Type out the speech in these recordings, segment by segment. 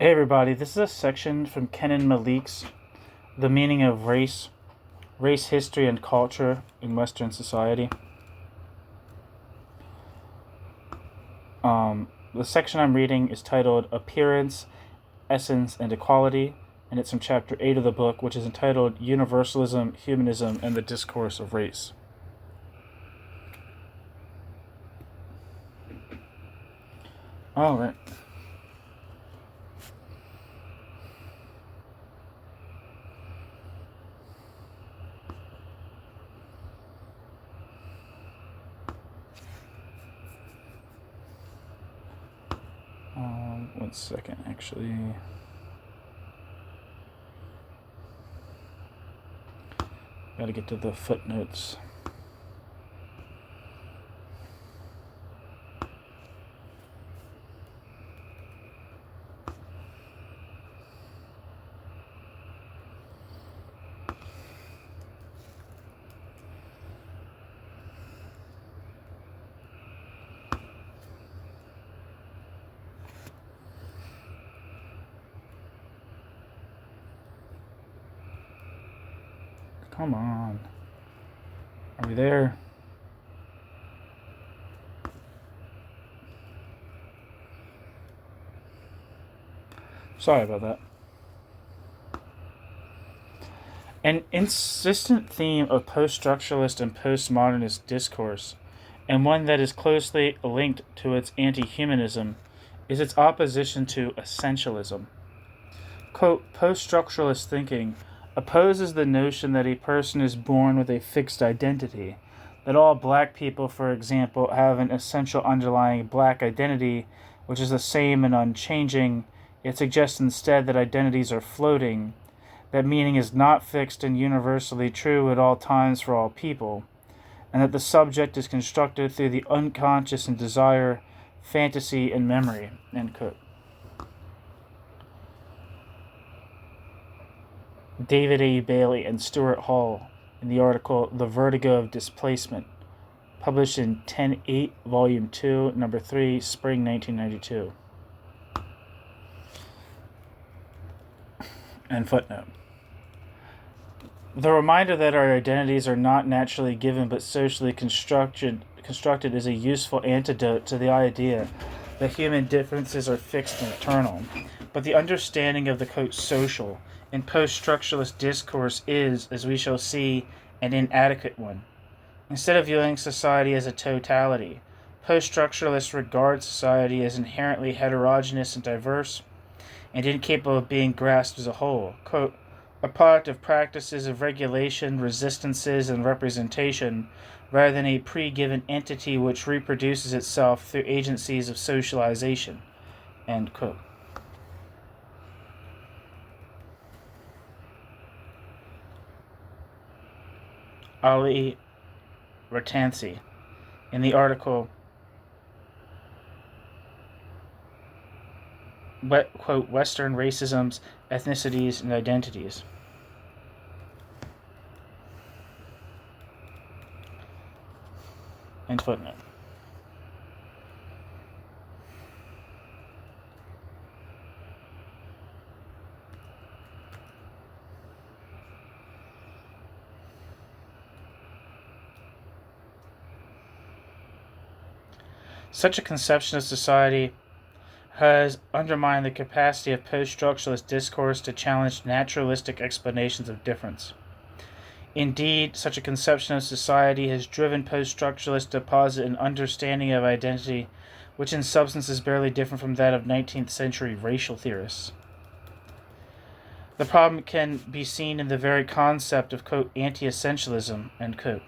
Hey everybody, this is a section from Kenan Malik's The Meaning of Race, Race History and Culture in Western Society. The section I'm reading is titled Appearance, Essence, and Equality, and it's from chapter 8 of the book, which is entitled Universalism, Humanism, and the Discourse of Race. Alright. One second, actually. Gotta get to the footnotes. Come on. Are we there? Sorry about that. An insistent theme of post-structuralist and postmodernist discourse, and one that is closely linked to its anti-humanism, is its opposition to essentialism. Quote, post-structuralist thinking opposes the notion that a person is born with a fixed identity, that all black people, for example, have an essential underlying black identity which is the same and unchanging. It suggests instead that identities are floating, that meaning is not fixed and universally true at all times for all people, and that the subject is constructed through the unconscious in desire, fantasy, and memory. End quote. David A. Bailey and Stuart Hall in the article The Vertigo of Displacement, published in 10/8, Volume 2, Number 3, Spring 1992. And footnote. The reminder that our identities are not naturally given but socially constructed is a useful antidote to the idea that human differences are fixed and eternal. But the understanding of the quote social in post-structuralist discourse is, as we shall see, an inadequate one. Instead of viewing society as a totality, post-structuralists regard society as inherently heterogeneous and diverse, and incapable of being grasped as a whole. Quote, a product of practices of regulation, resistances, and representation, rather than a pre-given entity which reproduces itself through agencies of socialization. End quote. Ali Ratansi, in the article, quote, Western Racisms, Ethnicities, and Identities. End footnote. Such a conception of society has undermined the capacity of post-structuralist discourse to challenge naturalistic explanations of difference. Indeed, such a conception of society has driven post-structuralists to posit an understanding of identity which in substance is barely different from that of 19th century racial theorists. The problem can be seen in the very concept of, quote, anti-essentialism, end quote.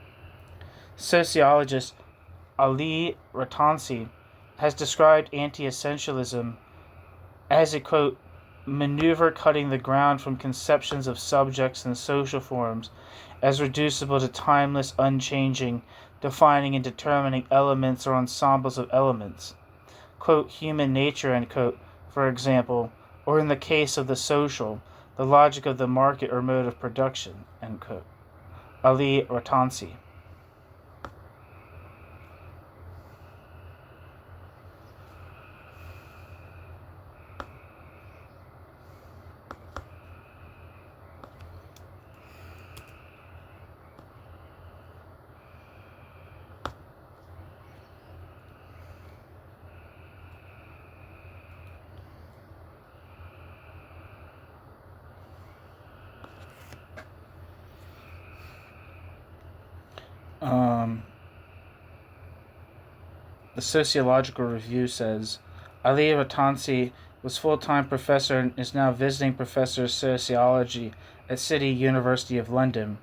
Sociologist Ali Ratansi has described anti-essentialism as a, quote, maneuver cutting the ground from conceptions of subjects and social forms as reducible to timeless, unchanging, defining and determining elements or ensembles of elements. Quote, human nature, end quote, for example, or in the case of the social, the logic of the market or mode of production, end quote. Ali Ratansi. The Sociological Review says, Ali Ratansi was full-time professor and is now visiting professor of sociology at City University of London.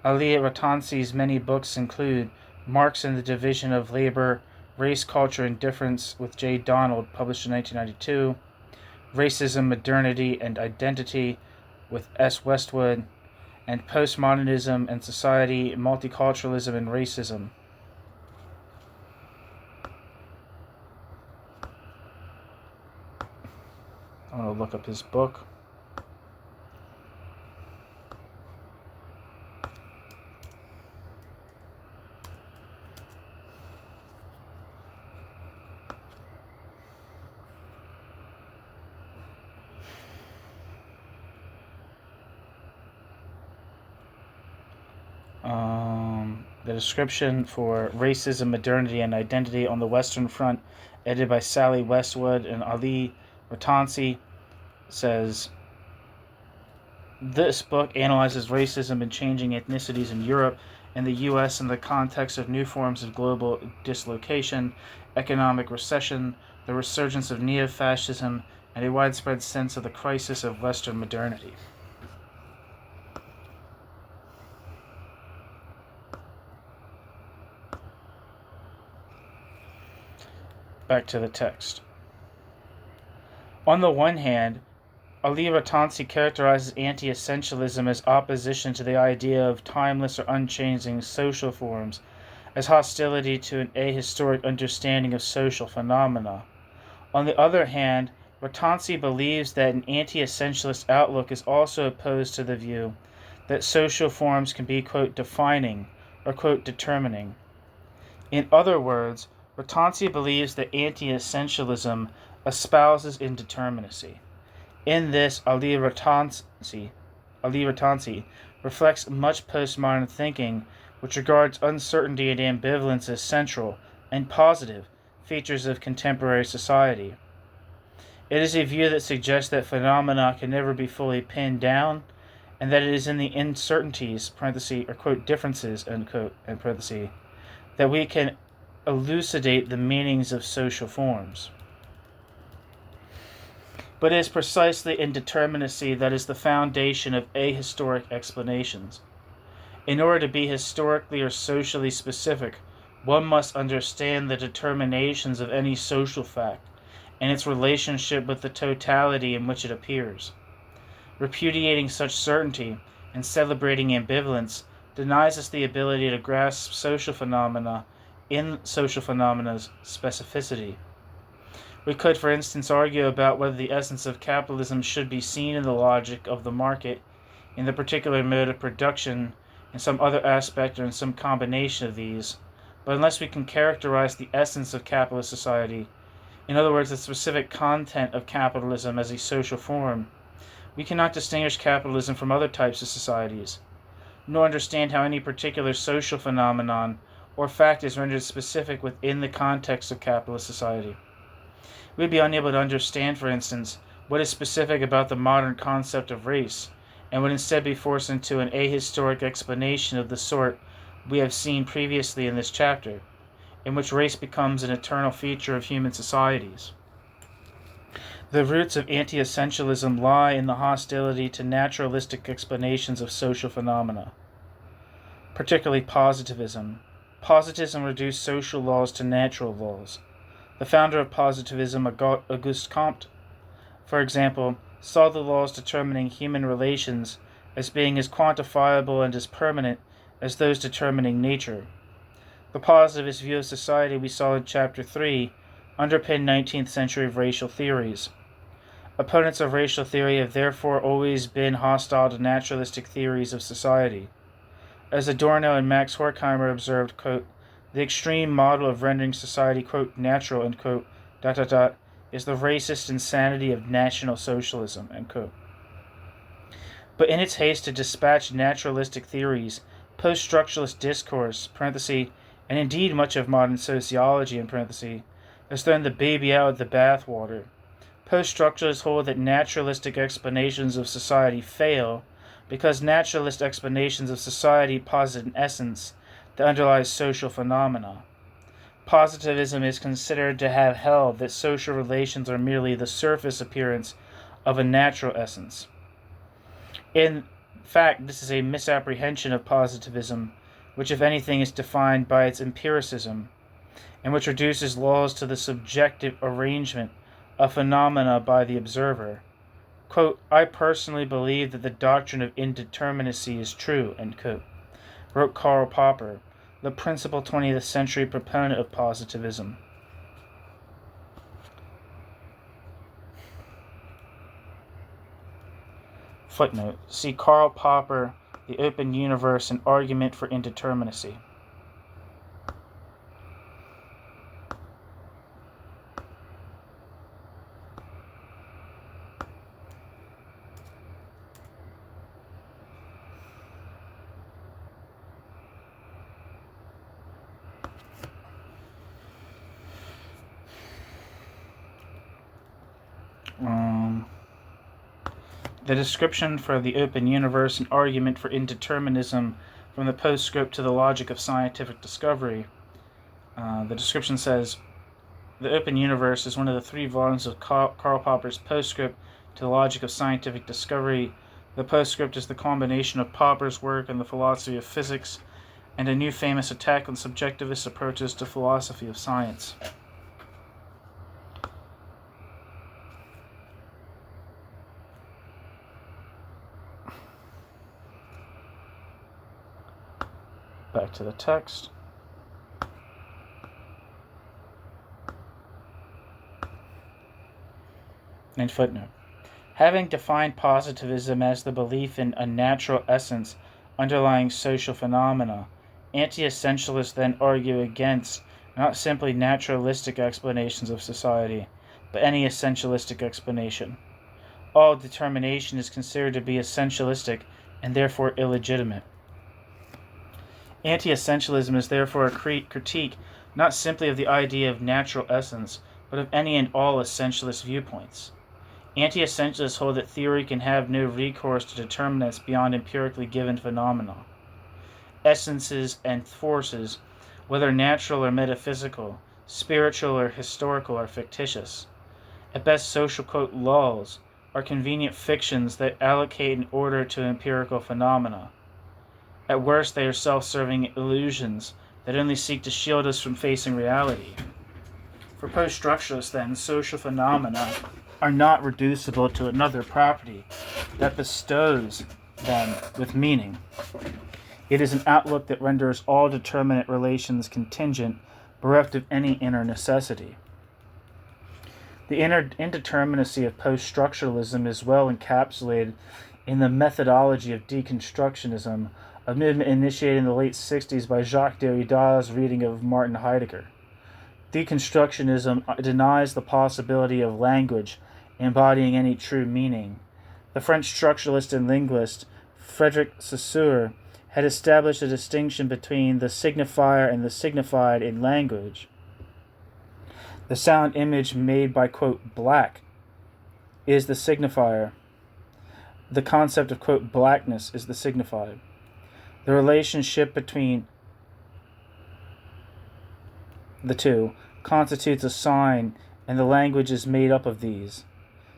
Ali Ratansi's many books include Marx and the Division of Labor, Race, Culture, and Difference with J. Donald, published in 1992, Racism, Modernity, and Identity with S. Westwood, and Postmodernism and Society, Multiculturalism, and Racism. I'm going to look up his book. The description for Racism, Modernity, and Identity on the Western Front, edited by Sally Westwood and Ali Ratansi, says, this book analyzes racism and changing ethnicities in Europe and the U.S. in the context of new forms of global dislocation, economic recession, the resurgence of neo-fascism, and a widespread sense of the crisis of Western modernity. Back to the text. On the one hand, Ali Ratansi characterizes anti-essentialism as opposition to the idea of timeless or unchanging social forms, as hostility to an ahistoric understanding of social phenomena. On the other hand, Ratansi believes that an anti-essentialist outlook is also opposed to the view that social forms can be, quote, defining or, quote, determining. In other words, Ratansi believes that anti-essentialism espouses indeterminacy. In this, Ali Ratansi reflects much postmodern thinking which regards uncertainty and ambivalence as central and positive features of contemporary society. It is a view that suggests that phenomena can never be fully pinned down, and that it is in the uncertainties, or, quote, differences, end quote, in parentheses, that we can elucidate the meanings of social forms. But it is precisely indeterminacy that is the foundation of ahistoric explanations. In order to be historically or socially specific, one must understand the determinations of any social fact and its relationship with the totality in which it appears. Repudiating such certainty and celebrating ambivalence denies us the ability to grasp social phenomena in social phenomana's specificity. We could, for instance, argue about whether the essence of capitalism should be seen in the logic of the market, in the particular mode of production, in some other aspect, or in some combination of these, but unless we can characterize the essence of capitalist society, in other words, the specific content of capitalism as a social form, we cannot distinguish capitalism from other types of societies, nor understand how any particular social phenomenon or fact is rendered specific within the context of capitalist society. We would be unable to understand, for instance, what is specific about the modern concept of race, and would instead be forced into an ahistoric explanation of the sort we have seen previously in this chapter, in which race becomes an eternal feature of human societies. The roots of anti-essentialism lie in the hostility to naturalistic explanations of social phenomena, particularly positivism. Positivism reduced social laws to natural laws. The founder of positivism, Auguste Comte, for example, saw the laws determining human relations as being as quantifiable and as permanent as those determining nature. The positivist view of society we saw in Chapter 3 underpinned 19th century racial theories. Opponents of racial theory have therefore always been hostile to naturalistic theories of society. As Adorno and Max Horkheimer observed, quote, the extreme model of rendering society, quote, natural, end quote, is the racist insanity of National Socialism, end quote. But in its haste to dispatch naturalistic theories, post-structuralist discourse, parenthesis, and indeed much of modern sociology, in parenthesis, has thrown the baby out with the bathwater. Post-structuralists hold that naturalistic explanations of society fail because naturalist explanations of society posit an essence that underlies social phenomena. Positivism is considered to have held that social relations are merely the surface appearance of a natural essence. In fact, this is a misapprehension of positivism, which, if anything, is defined by its empiricism, and which reduces laws to the subjective arrangement of phenomena by the observer. Quote, "I personally believe that the doctrine of indeterminacy is true," end quote, wrote Karl Popper, the principal 20th century proponent of positivism. Footnote. See Karl Popper, The Open Universe, An Argument for Indeterminacy. The description for The Open Universe, An Argument for Indeterminism, from the postscript to The Logic of Scientific Discovery. The description says, The Open Universe is one of the 3 volumes of Karl Popper's postscript to The Logic of Scientific Discovery. The postscript is the combination of Popper's work in the philosophy of physics and a new famous attack on subjectivist approaches to philosophy of science. Back to the text. And footnote. Having defined positivism as the belief in a natural essence underlying social phenomena, anti-essentialists then argue against not simply naturalistic explanations of society, but any essentialistic explanation. All determination is considered to be essentialistic and therefore illegitimate. Anti-essentialism is therefore a critique not simply of the idea of natural essence, but of any and all essentialist viewpoints. Anti-essentialists hold that theory can have no recourse to determinants beyond empirically given phenomena. Essences and forces, whether natural or metaphysical, spiritual or historical or fictitious, at best social quote laws, are convenient fictions that allocate an order to empirical phenomena. At worst, they are self-serving illusions that only seek to shield us from facing reality. For post-structuralists, then, social phenomena are not reducible to another property that bestows them with meaning. It is an outlook that renders all determinate relations contingent, bereft of any inner necessity. The indeterminacy of post-structuralism is well encapsulated in the methodology of deconstructionism, a movement initiated in the late 60s by Jacques Derrida's reading of Martin Heidegger. Deconstructionism denies the possibility of language embodying any true meaning. The French structuralist and linguist Frédéric Saussure had established a distinction between the signifier and the signified in language. The sound image made by, quote, black is the signifier. The concept of, quote, blackness is the signified. The relationship between the two constitutes a sign, and the language is made up of these.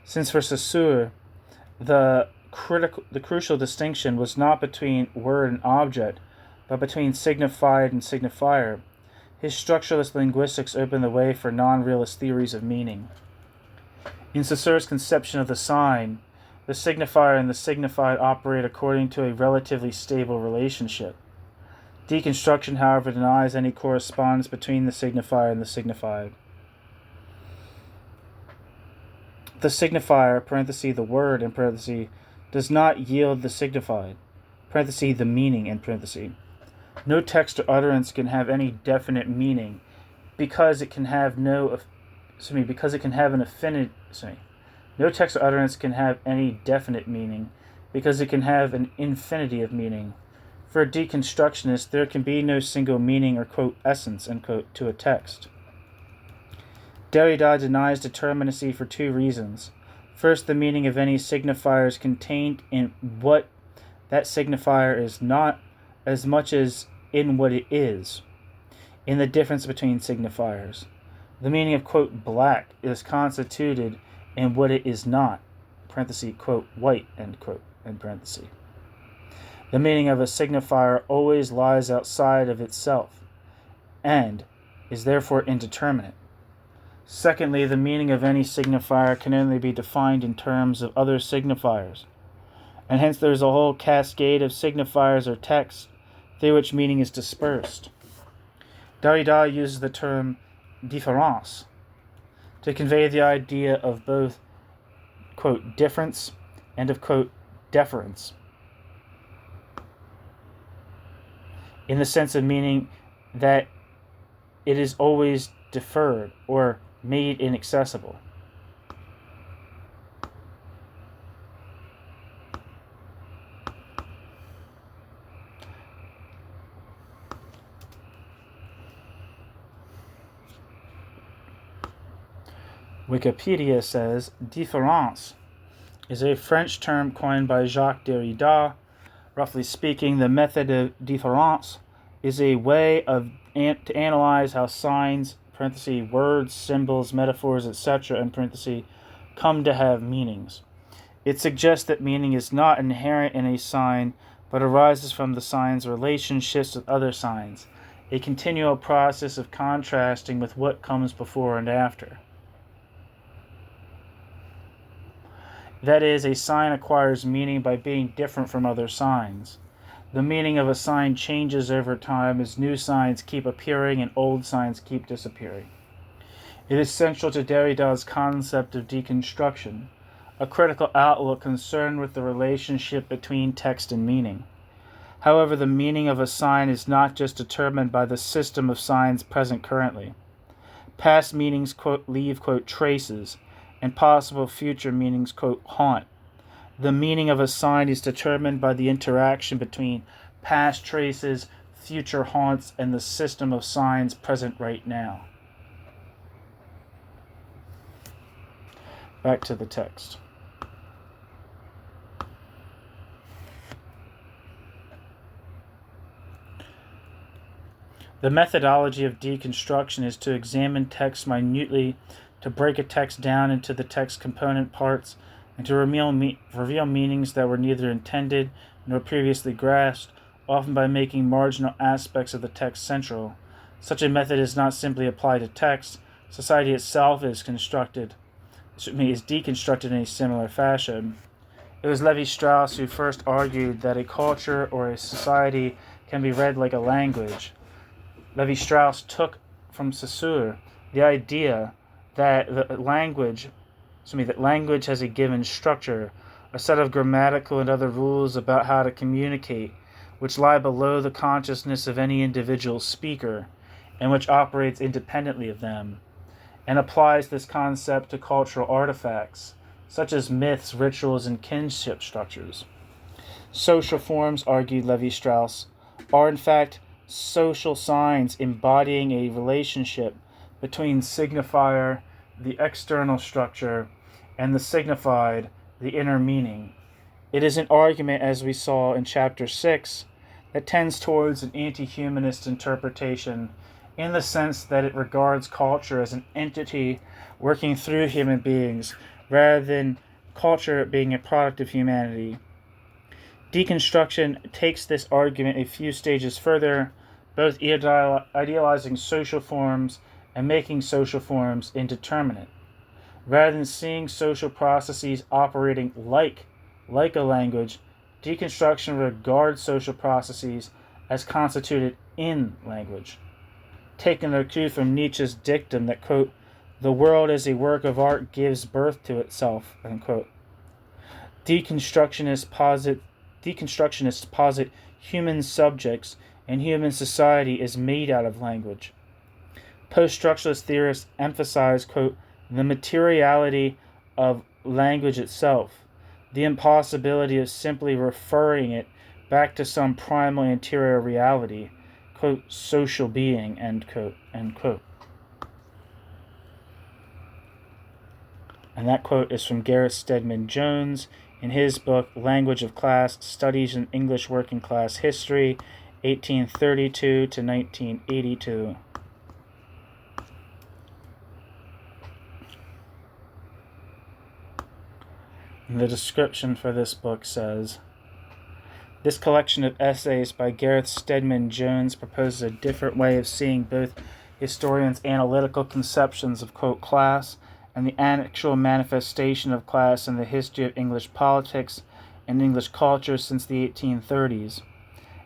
Since for Saussure, the crucial distinction was not between word and object, but between signified and signifier, his structuralist linguistics opened the way for non-realist theories of meaning. In Saussure's conception of the sign, the signifier and the signified operate according to a relatively stable relationship. Deconstruction, however, denies any correspondence between the signifier and the signified. The signifier, parenthesis, the word, in parenthesis, does not yield the signified, parenthesis, the meaning, in parenthesis. No text or utterance can have any definite meaning because it can have no text or utterance can have any definite meaning because it can have an infinity of meaning. For a deconstructionist, there can be no single meaning or, quote, essence, end quote, to a text. Derrida denies determinacy for 2 reasons. First, the meaning of any signifier is contained in what that signifier is not as much as in what it is. in the difference between signifiers. The meaning of, quote, black is constituted in what it is not, parenthesis, quote, white, end quote, end parenthesis. The meaning of a signifier always lies outside of itself, and is therefore indeterminate. Secondly, the meaning of any signifier can only be defined in terms of other signifiers, and hence there is a whole cascade of signifiers or texts through which meaning is dispersed. Derrida uses the term différence to convey the idea of both, quote, difference and of, quote, deference, in the sense of meaning that it is always deferred or made inaccessible. Wikipedia says, différence is a French term coined by Jacques Derrida. Roughly speaking, the method of différence is a way to analyze how signs, parenthesis, words, symbols, metaphors, etc., in parenthesis, come to have meanings. It suggests that meaning is not inherent in a sign, but arises from the sign's relationships with other signs, a continual process of contrasting with what comes before and after. That is, a sign acquires meaning by being different from other signs. The meaning of a sign changes over time as new signs keep appearing and old signs keep disappearing. It is central to Derrida's concept of deconstruction, a critical outlook concerned with the relationship between text and meaning. However, the meaning of a sign is not just determined by the system of signs present currently. Past meanings, quote, leave, quote, traces, and possible future meanings, quote, haunt. The meaning of a sign is determined by the interaction between past traces, future haunts, and the system of signs present right now. Back to the text. The methodology of deconstruction is to examine text minutely, to break a text down into the text component parts, and to reveal meanings that were neither intended nor previously grasped, often by making marginal aspects of the text central. Such a method is not simply applied to text. Society itself is deconstructed in a similar fashion. It was Levi-Strauss who first argued that a culture or a society can be read like a language. Levi-Strauss took from Saussure the idea that language has a given structure, a set of grammatical and other rules about how to communicate, which lie below the consciousness of any individual speaker, and which operates independently of them, and applies this concept to cultural artifacts, such as myths, rituals, and kinship structures. Social forms, argued Levi-Strauss, are in fact social signs embodying a relationship between signifier, the external structure, and the signified, the inner meaning. It is an argument, as we saw in Chapter 6, that tends towards an anti-humanist interpretation in the sense that it regards culture as an entity working through human beings, rather than culture being a product of humanity. Deconstruction takes this argument a few stages further, both idealizing social forms and making social forms indeterminate. Rather than seeing social processes operating like a language, deconstruction regards social processes as constituted in language. Taking a cue from Nietzsche's dictum that, quote, the world as a work of art gives birth to itself, unquote. Deconstructionists posit human subjects and human society is made out of language. Post-structuralist theorists emphasize, quote, the materiality of language itself, the impossibility of simply referring it back to some primal interior reality, quote, social being, end quote, end quote. And that quote is from Gareth Stedman Jones in his book, Language of Class, Studies in English Working Class History, 1832 to 1982. The description for this book says, this collection of essays by Gareth Stedman Jones proposes a different way of seeing both historians' analytical conceptions of, quote, class and the actual manifestation of class in the history of English politics and English culture since the 1830s.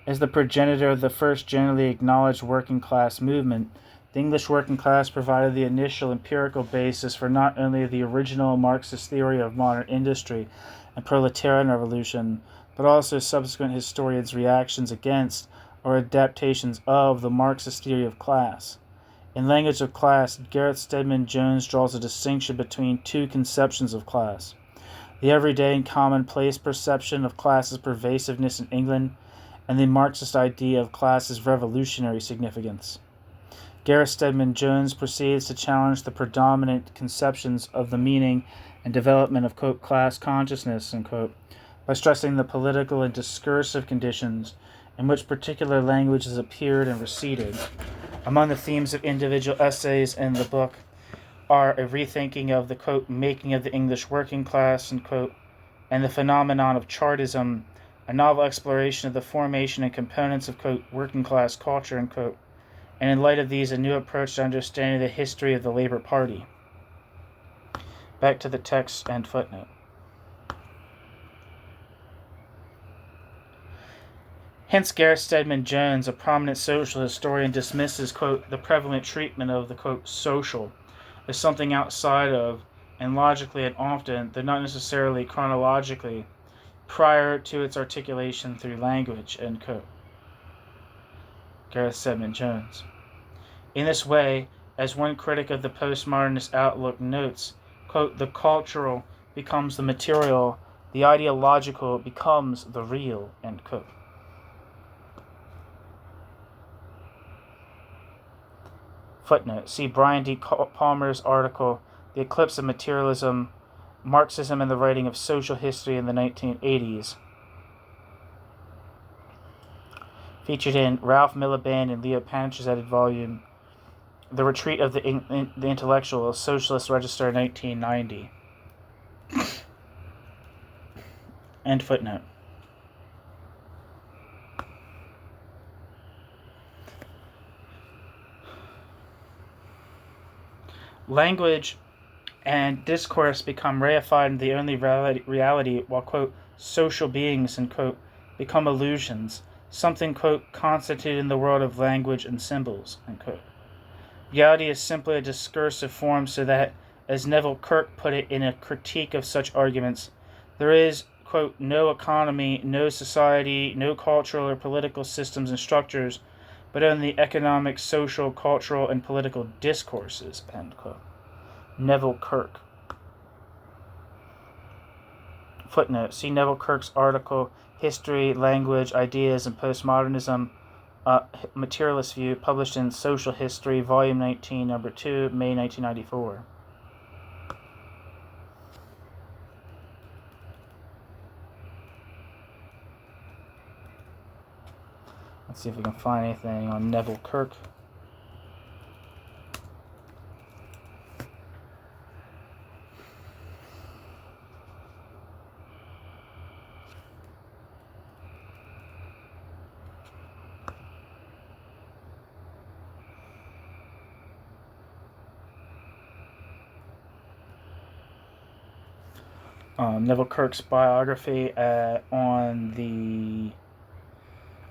As the progenitor of the first generally acknowledged working class movement, the English working class provided the initial empirical basis for not only the original Marxist theory of modern industry and proletarian revolution, but also subsequent historians' reactions against or adaptations of the Marxist theory of class. In language of class, Gareth Stedman Jones draws a distinction between two conceptions of class: the everyday and commonplace perception of class's pervasiveness in England, and the Marxist idea of class's revolutionary significance. Gareth Stedman Jones proceeds to challenge the predominant conceptions of the meaning and development of, quote, class consciousness, unquote, by stressing the political and discursive conditions in which particular languages appeared and receded. Among the themes of individual essays in the book are a rethinking of the, quote, making of the English working class, unquote, and the phenomenon of Chartism, a novel exploration of the formation and components of, quote, working class culture, unquote, and in light of these, a new approach to understanding the history of the Labour Party. Back to the text and footnote. Hence, Gareth Stedman Jones, a prominent social historian, dismisses, quote, the prevalent treatment of the, quote, social as something outside of, and logically and often, though not necessarily chronologically, prior to its articulation through language, end quote. Gareth Stedman Jones. In this way, as one critic of the postmodernist outlook notes, quote, the cultural becomes the material, the ideological becomes the real, end quote. Footnote. See Brian D. Palmer's article, The Eclipse of Materialism, Marxism and the Writing of Social History in the 1980s. Featured in Ralph Miliband and Leo Panitch's edited volume, The Retreat of the Intellectual, Socialist Register, 1990. End footnote. Language and discourse become reified in the only reality while, quote, social beings, and, quote, become illusions, something, quote, constituted in the world of language and symbols, end quote. Reality is simply a discursive form so that, as Neville Kirk put it in a critique of such arguments, there is, quote, no economy, no society, no cultural or political systems and structures, but only economic, social, cultural, and political discourses, end quote. Neville Kirk. Footnote. See Neville Kirk's article, History, Language, Ideas, and Postmodernism, Materialist View, published in Social History, Volume 19, Number 2, May 1994. Let's see if we can find anything on Neville Kirk. Neville Kirk's biography on the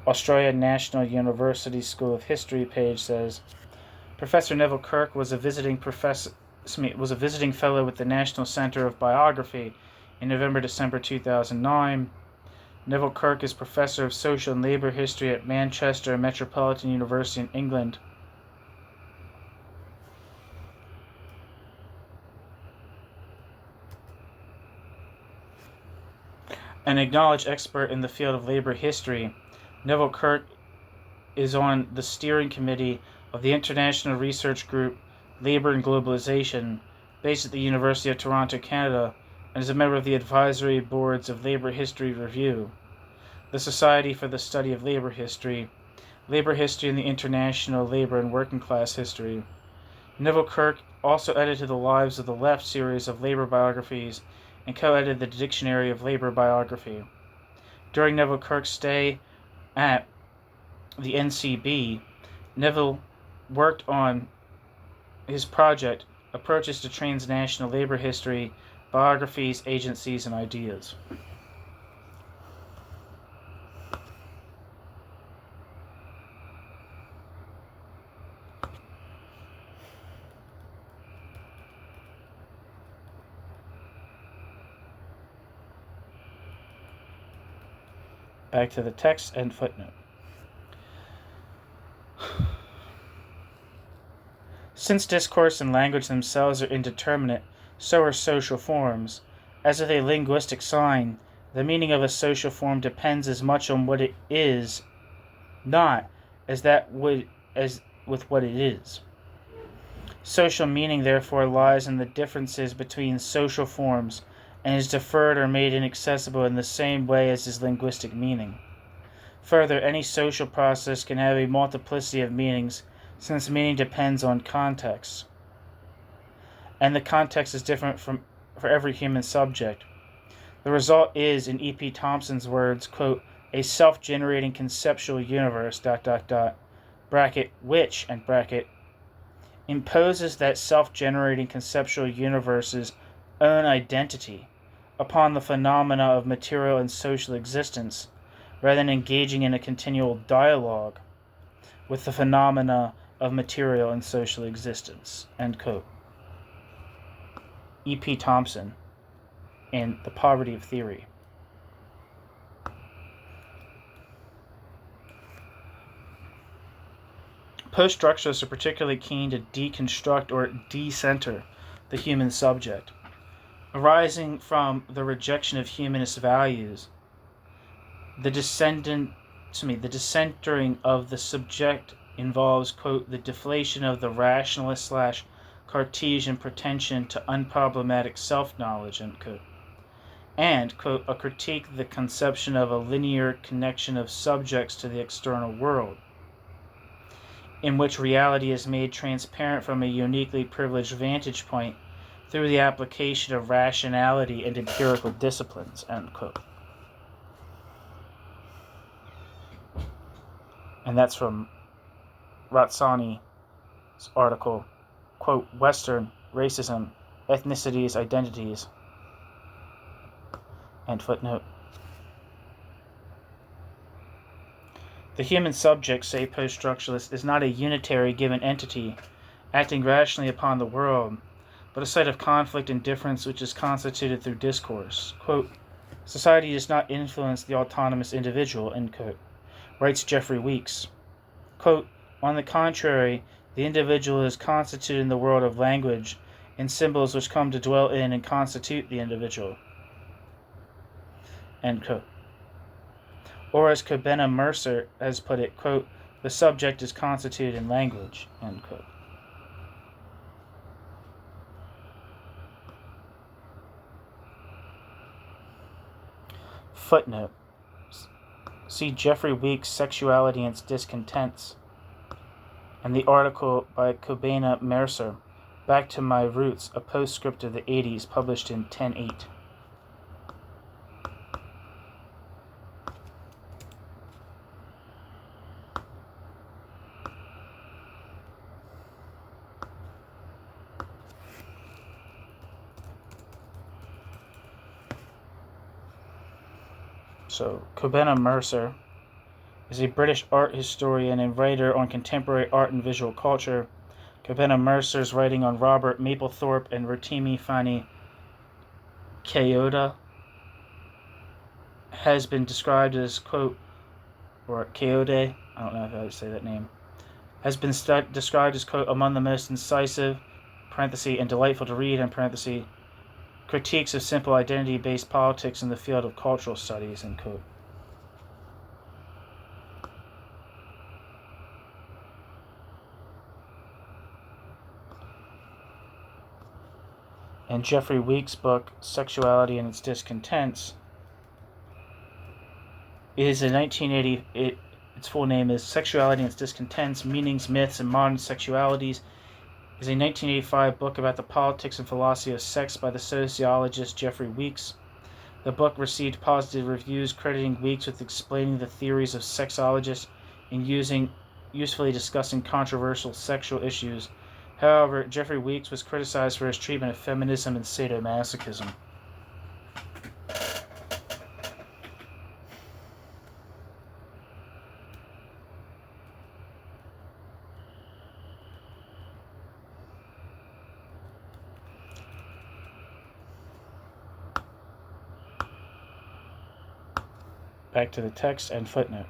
Australian National University School of History page says, Professor Neville Kirk was a visiting fellow with the National Centre of Biography in November-December 2009. Neville Kirk is Professor of Social and Labour History at Manchester Metropolitan University in England. An acknowledged expert in the field of labor history, Neville Kirk is on the steering committee of the International Research Group Labour and Globalization, based at the University of Toronto, Canada, and is a member of the advisory boards of Labour History Review, the Society for the Study of Labour History and the International Labour and Working Class History. Neville Kirk also edited the Lives of the Left series of labour biographies and co-edited the Dictionary of Labor Biography. During Neville Kirk's stay at the NCB, Neville worked on his project, Approaches to Transnational Labor History, Biographies, Agencies, and Ideas. Back to the text and footnote. Since discourse and language themselves are indeterminate, so are social forms. As with a linguistic sign, the meaning of a social form depends as much on what it is, not as with what it is. Social meaning, therefore, lies in the differences between social forms, and is deferred or made inaccessible in the same way as is linguistic meaning. Further, any social process can have a multiplicity of meanings, since meaning depends on context, and the context is different for every human subject. The result is, in E.P. Thompson's words, quote, a self-generating conceptual universe, bracket, which, and bracket, imposes that self-generating conceptual universe's own identity upon the phenomena of material and social existence, rather than engaging in a continual dialogue with the phenomena of material and social existence. End quote. E.P. Thompson in The Poverty of Theory. Post-structuralists are particularly keen to deconstruct or decenter the human subject, arising from the rejection of humanist values. The decentering of the subject involves, quote, the deflation of the rationalist/Cartesian pretension to unproblematic self-knowledge, end quote, and, quote, a critique of the conception of a linear connection of subjects to the external world, in which reality is made transparent from a uniquely privileged vantage point through the application of rationality and empirical disciplines, end quote. And that's from Ratsani's article, quote, Western Racism, Ethnicities, Identities, and footnote. The human subject, say post-structuralists, is not a unitary given entity acting rationally upon the world, but a site of conflict and difference which is constituted through discourse. Quote, society does not influence the autonomous individual, end quote, writes Jeffrey Weeks. Quote, on the contrary, the individual is constituted in the world of language in symbols which come to dwell in and constitute the individual. End quote. Or as Kobena Mercer has put it, quote, the subject is constituted in language, end quote. Footnote. See Jeffrey Weeks' Sexuality and Its Discontents, and the article by Kobena Mercer, Back to My Roots, a postscript of the 80s, published in 10/8. So, Kobena Mercer is a British art historian and writer on contemporary art and visual culture. Kobena Mercer's writing on Robert Mapplethorpe and Rotimi Fani Kayode has been described as, quote, or Kayode, I don't know how to say that name, has been described as, quote, among the most incisive, parenthesis, and delightful to read, in parenthesis, critiques of simple identity-based politics in the field of cultural studies, end quote. And Jeffrey Weeks' book, Sexuality and Its Discontents, is in 1980, its full name is Sexuality and Its Discontents, Meanings, Myths, and Modern Sexualities is a 1985 book about the politics and philosophy of sex by the sociologist Jeffrey Weeks. The book received positive reviews, crediting Weeks with explaining the theories of sexologists and usefully discussing controversial sexual issues. However, Jeffrey Weeks was criticized for his treatment of feminism and sadomasochism. Back to the text and footnote.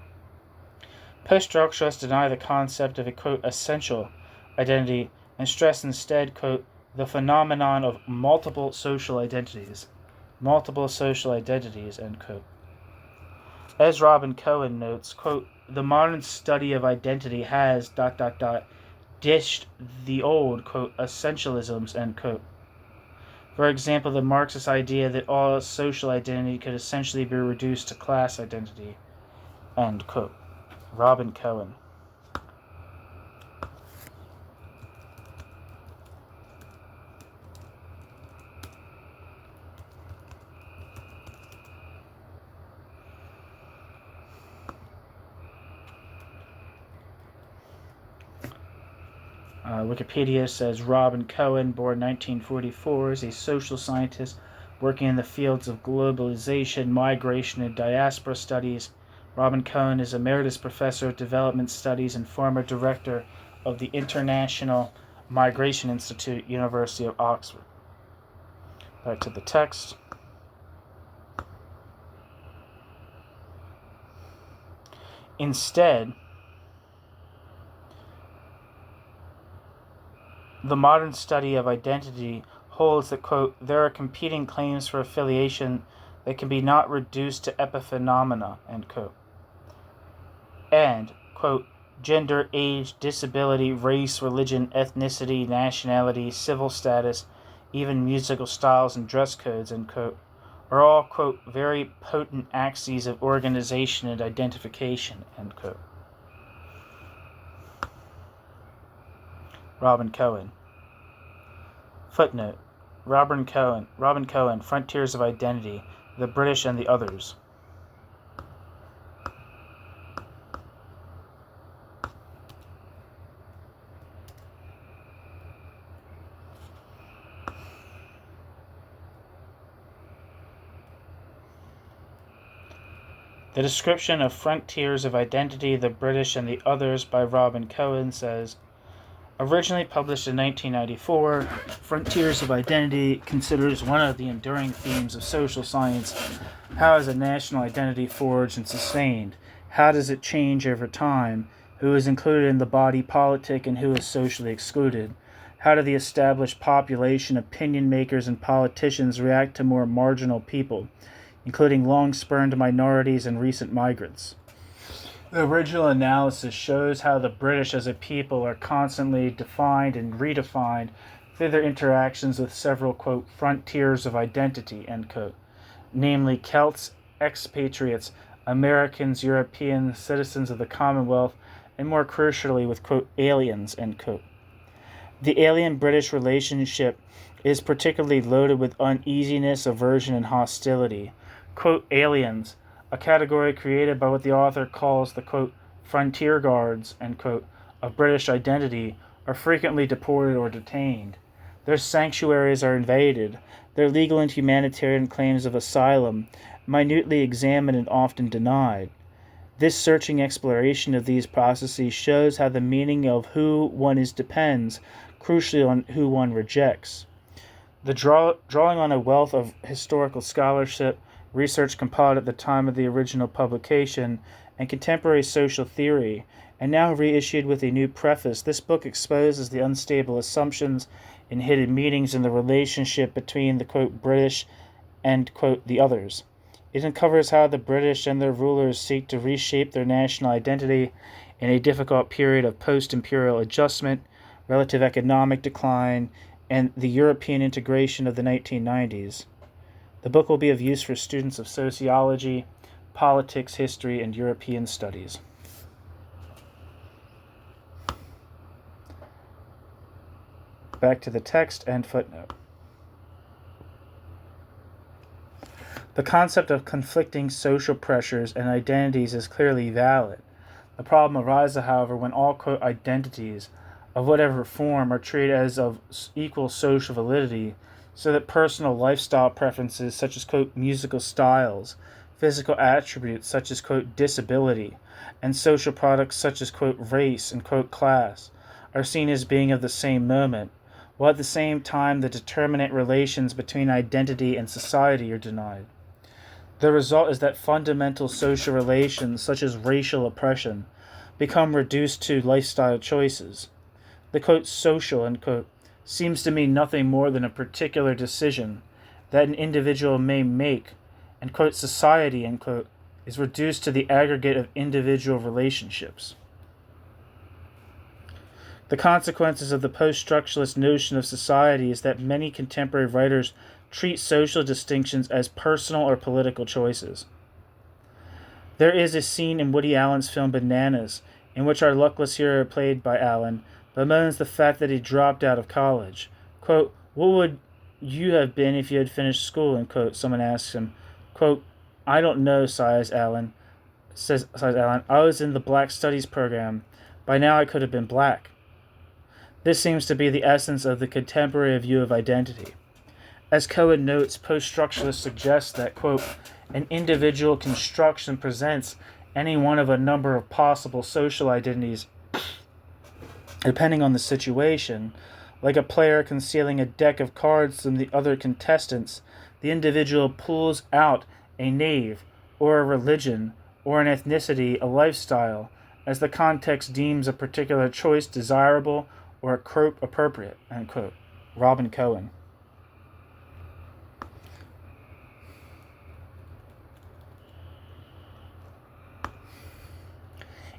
Post-structuralists deny the concept of a, quote, essential identity and stress instead, quote, the phenomenon of multiple social identities. Multiple social identities, end quote. As Robin Cohen notes, quote, the modern study of identity has, dished the old, quote, essentialisms, end quote. For example, the Marxist idea that all social identity could essentially be reduced to class identity, end quote. Robin Cohen. Wikipedia says Robin Cohen, born 1944, is a social scientist working in the fields of globalization, migration, and diaspora studies. Robin Cohen is Emeritus Professor of Development Studies and former Director of the International Migration Institute, University of Oxford. Back to the text. Instead, the modern study of identity holds that, quote, there are competing claims for affiliation that can be not reduced to epiphenomena, end quote. And, quote, gender, age, disability, race, religion, ethnicity, nationality, civil status, even musical styles and dress codes, end quote, are all, quote, very potent axes of organization and identification, end quote. Robin Cohen. Footnote. Robin Cohen, Frontiers of Identity, The British and the Others. The description of Frontiers of Identity, The British and the Others by Robin Cohen says, originally published in 1994, Frontiers of Identity considers one of the enduring themes of social science. How is a national identity forged and sustained? How does it change over time? Who is included in the body politic and who is socially excluded? How do the established population, opinion makers, and politicians react to more marginal people, including long-spurned minorities and recent migrants? The original analysis shows how the British as a people are constantly defined and redefined through their interactions with several, quote, frontiers of identity, end quote, namely Celts, expatriates, Americans, Europeans, citizens of the Commonwealth, and more crucially with, quote, aliens, end quote. The alien-British relationship is particularly loaded with uneasiness, aversion, and hostility. Quote, aliens, a category created by what the author calls the, quote, frontier guards, end quote, of British identity, are frequently deported or detained. Their sanctuaries are invaded, their legal and humanitarian claims of asylum minutely examined and often denied. This searching exploration of these processes shows how the meaning of who one is depends, crucially, on who one rejects. The drawing on a wealth of historical scholarship, research compiled at the time of the original publication, and contemporary social theory, and now reissued with a new preface, this book exposes the unstable assumptions and hidden meanings in the relationship between the, quote, British and, quote, the others. It uncovers how the British and their rulers seek to reshape their national identity in a difficult period of post-imperial adjustment, relative economic decline, and the European integration of the 1990s. The book will be of use for students of sociology, politics, history, and European studies. Back to the text and footnote. The concept of conflicting social pressures and identities is clearly valid. The problem arises, however, when all, quote, identities of whatever form are treated as of equal social validity, so that personal lifestyle preferences such as, quote, musical styles, physical attributes such as, quote, disability, and social products such as, quote, race and, quote, class are seen as being of the same moment, while at the same time the determinate relations between identity and society are denied. The result is that fundamental social relations, such as racial oppression, become reduced to lifestyle choices. The, quote, social, end quote, seems to mean nothing more than a particular decision that an individual may make, and, quote, society, end quote, is reduced to the aggregate of individual relationships. The consequences of the post-structuralist notion of society is that many contemporary writers treat social distinctions as personal or political choices. There is a scene in Woody Allen's film Bananas in which our luckless hero, played by Allen, bemoans the fact that he dropped out of college. Quote, "What would you have been if you had finished school?" End quote. Someone asks him. Quote, "I don't know," sighs Allen. "I was in the Black Studies program. By now I could have been black." This seems to be the essence of the contemporary view of identity. As Cohen notes, post-structuralists suggest that, quote, an individual construction presents any one of a number of possible social identities depending on the situation. Like a player concealing a deck of cards from the other contestants, the individual pulls out a knave, or a religion, or an ethnicity, a lifestyle, as the context deems a particular choice desirable or appropriate, end quote. Robin Cohen.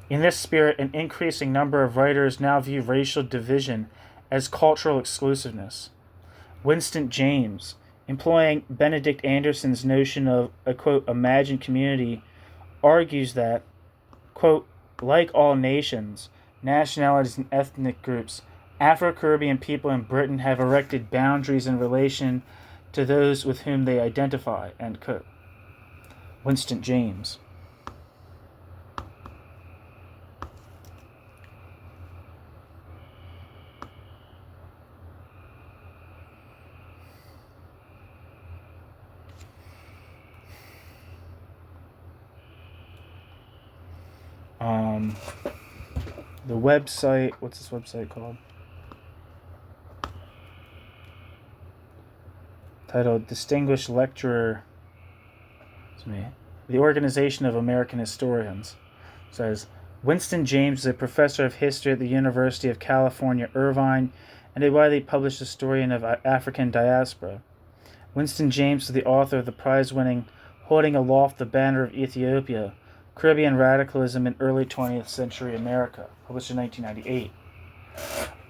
In this spirit, an increasing number of writers now view racial division as cultural exclusiveness. Winston James, employing Benedict Anderson's notion of a, quote, imagined community, argues that, quote, like all nations, nationalities, and ethnic groups, Afro-Caribbean people in Britain have erected boundaries in relation to those with whom they identify, end quote. Winston James. The website, what's this website called? Titled Distinguished Lecturer, the Organization of American Historians, says, Winston James is a professor of history at the University of California, Irvine, and a widely published historian of African diaspora. Winston James is the author of the prize-winning Holding Aloft the Banner of Ethiopia, Caribbean Radicalism in Early 20th Century America, published in 1998.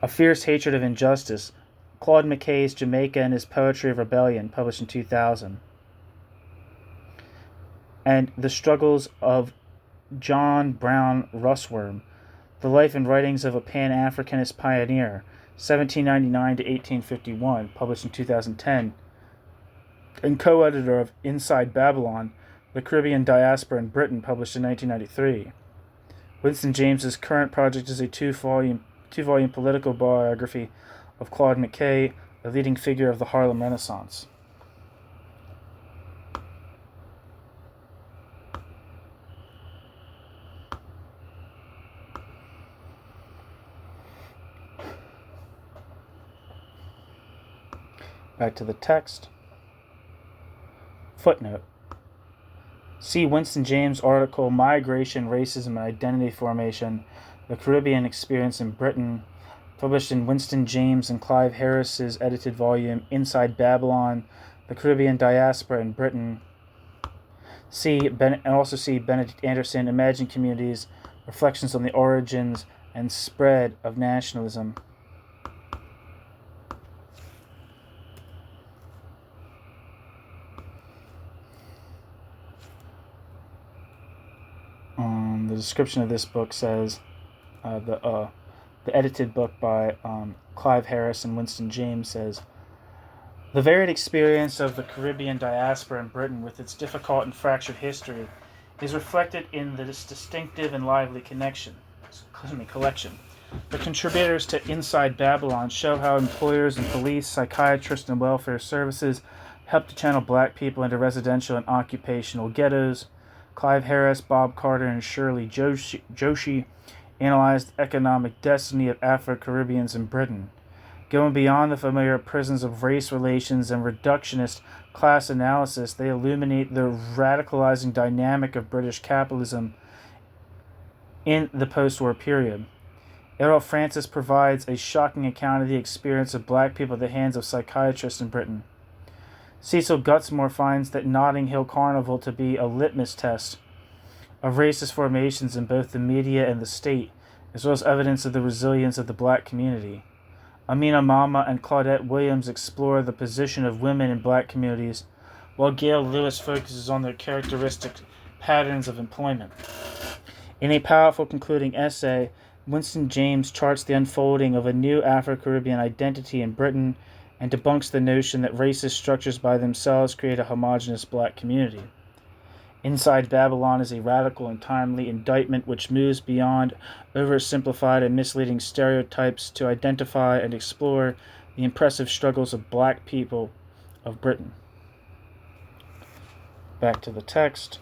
A Fierce Hatred of Injustice, Claude McKay's Jamaica and His Poetry of Rebellion, published in 2000. And The Struggles of John Brown Russwurm, The Life and Writings of a Pan-Africanist Pioneer, 1799 to 1851, published in 2010. And co-editor of Inside Babylon, The Caribbean Diaspora in Britain, published in 1993. Winston James's current project is a two-volume political biography of Claude McKay, a leading figure of the Harlem Renaissance. Back to the text. Footnote. See Winston James' article, Migration, Racism, and Identity Formation, The Caribbean Experience in Britain, published in Winston James and Clive Harris's edited volume, Inside Babylon, The Caribbean Diaspora in Britain. Also see Benedict Anderson, Imagined Communities, Reflections on the Origins and Spread of Nationalism. The description of this book says the edited book by Clive Harris and Winston James, says, "The varied experience of the Caribbean diaspora in Britain, with its difficult and fractured history, is reflected in this distinctive and lively collection. The contributors to Inside Babylon show how employers and police, psychiatrists, and welfare services helped to channel black people into residential and occupational ghettos. Clive Harris, Bob Carter, and Shirley Joshi analyzed the economic destiny of Afro-Caribbeans in Britain. Going beyond the familiar prisons of race relations and reductionist class analysis, they illuminate the radicalizing dynamic of British capitalism in the post-war period. Errol Francis provides a shocking account of the experience of black people at the hands of psychiatrists in Britain. Cecil Gutsmore finds that Notting Hill Carnival to be a litmus test of racist formations in both the media and the state, as well as evidence of the resilience of the black community. Amina Mama and Claudette Williams explore the position of women in black communities, while Gail Lewis focuses on their characteristic patterns of employment. In a powerful concluding essay, Winston James charts the unfolding of a new Afro-Caribbean identity in Britain and debunks the notion that racist structures by themselves create a homogeneous black community. Inside Babylon is a radical and timely indictment which moves beyond oversimplified and misleading stereotypes to identify and explore the impressive struggles of black people of Britain. Back to the text.